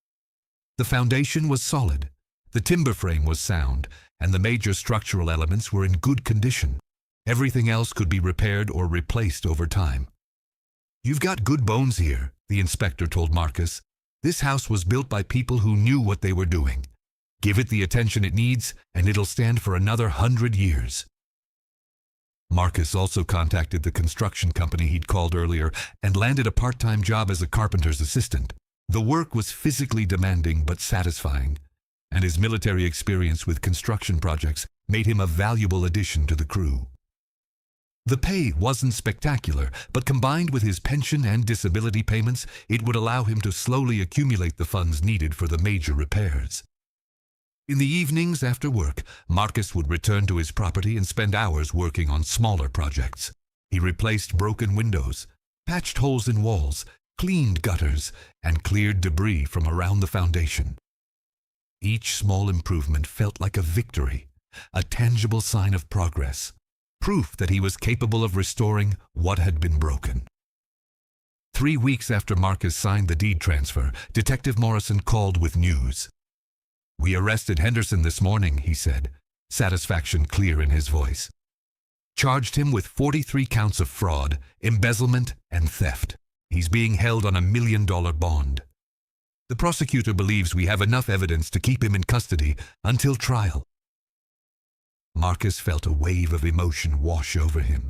The foundation was solid, the timber frame was sound, and the major structural elements were in good condition. Everything else could be repaired or replaced over time. "You've got good bones here," the inspector told Marcus. "This house was built by people who knew what they were doing. Give it the attention it needs, and it'll stand for another 100 years. Marcus also contacted the construction company he'd called earlier and landed a part-time job as a carpenter's assistant. The work was physically demanding but satisfying, and his military experience with construction projects made him a valuable addition to the crew. The pay wasn't spectacular, but combined with his pension and disability payments, it would allow him to slowly accumulate the funds needed for the major repairs. In the evenings after work, Marcus would return to his property and spend hours working on smaller projects. He replaced broken windows, patched holes in walls, cleaned gutters, and cleared debris from around the foundation. Each small improvement felt like a victory, a tangible sign of progress, proof that he was capable of restoring what had been broken. 3 weeks after Marcus signed the deed transfer, Detective Morrison called with news. "We arrested Henderson this morning," he said, satisfaction clear in his voice. "Charged him with 43 counts of fraud, embezzlement, and theft. He's being held on $1 million bond. The prosecutor believes we have enough evidence to keep him in custody until trial." Marcus felt a wave of emotion wash over him,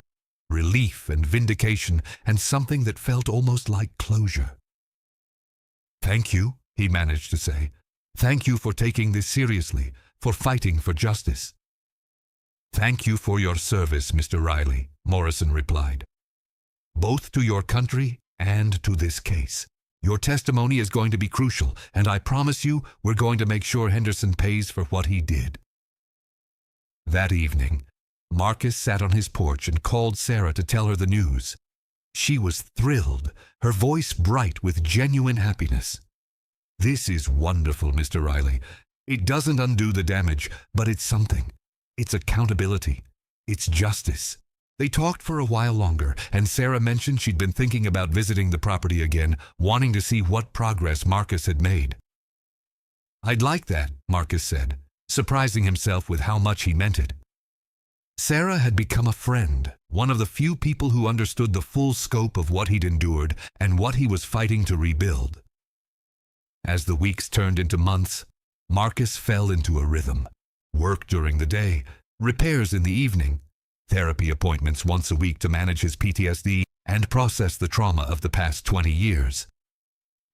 relief and vindication, and something that felt almost like closure. "Thank you," he managed to say. "Thank you for taking this seriously, for fighting for justice." "Thank you for your service, Mr. Riley," Morrison replied. "Both to your country and to this case. Your testimony is going to be crucial, and I promise you we're going to make sure Henderson pays for what he did." That evening, Marcus sat on his porch and called Sarah to tell her the news. She was thrilled, her voice bright with genuine happiness. "This is wonderful, Mr. Riley. It doesn't undo the damage, but it's something. It's accountability. It's justice. They talked for a while longer, and Sarah mentioned she'd been thinking about visiting the property again, wanting to see what progress Marcus had made. "I'd like that," Marcus said, surprising himself with how much he meant it. Sarah had become a friend, one of the few people who understood the full scope of what he'd endured and what he was fighting to rebuild. As the weeks turned into months, Marcus fell into a rhythm. Work during the day, repairs in the evening, therapy appointments once a week to manage his PTSD and process the trauma of the past 20 years.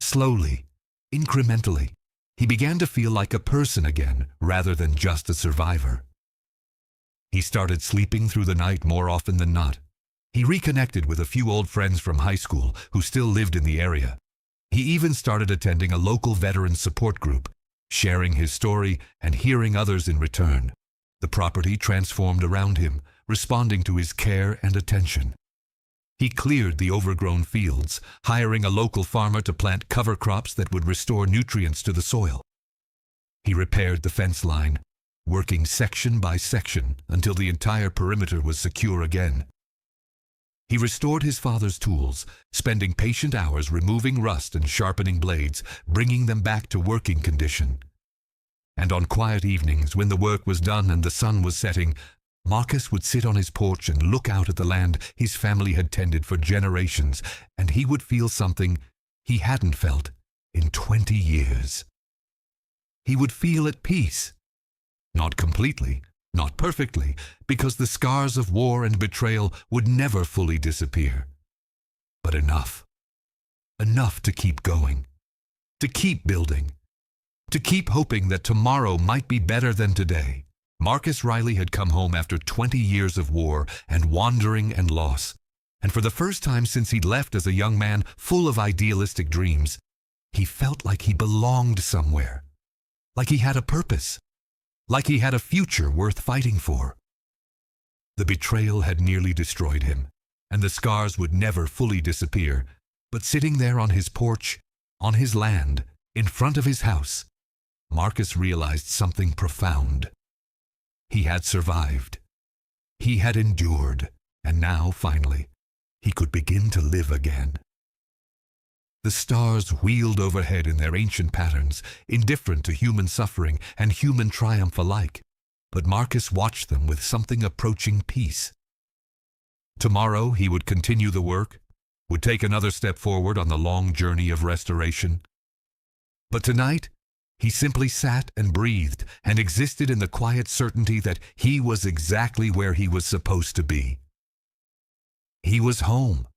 Slowly, incrementally, he began to feel like a person again rather than just a survivor. He started sleeping through the night more often than not. He reconnected with a few old friends from high school who still lived in the area. He even started attending a local veteran support group, sharing his story and hearing others in return. The property transformed around him, responding to his care and attention. He cleared the overgrown fields, hiring a local farmer to plant cover crops that would restore nutrients to the soil. He repaired the fence line, working section by section until the entire perimeter was secure again. He restored his father's tools, spending patient hours removing rust and sharpening blades, bringing them back to working condition. And on quiet evenings, when the work was done and the sun was setting, Marcus would sit on his porch and look out at the land his family had tended for generations, and he would feel something he hadn't felt in 20 years. He would feel at peace. Not completely, not perfectly, because the scars of war and betrayal would never fully disappear. But enough. Enough to keep going, to keep building, to keep hoping that tomorrow might be better than today. Marcus Riley had come home after 20 years of war and wandering and loss, and for the first time since he'd left as a young man full of idealistic dreams, he felt like he belonged somewhere, like he had a purpose, like he had a future worth fighting for. The betrayal had nearly destroyed him, and the scars would never fully disappear, but sitting there on his porch, on his land, in front of his house, Marcus realized something profound. He had survived. He had endured, and now, finally, he could begin to live again. The stars wheeled overhead in their ancient patterns, indifferent to human suffering and human triumph alike, but Marcus watched them with something approaching peace. Tomorrow he would continue the work, would take another step forward on the long journey of restoration. But tonight, he simply sat and breathed and existed in the quiet certainty that he was exactly where he was supposed to be. He was home,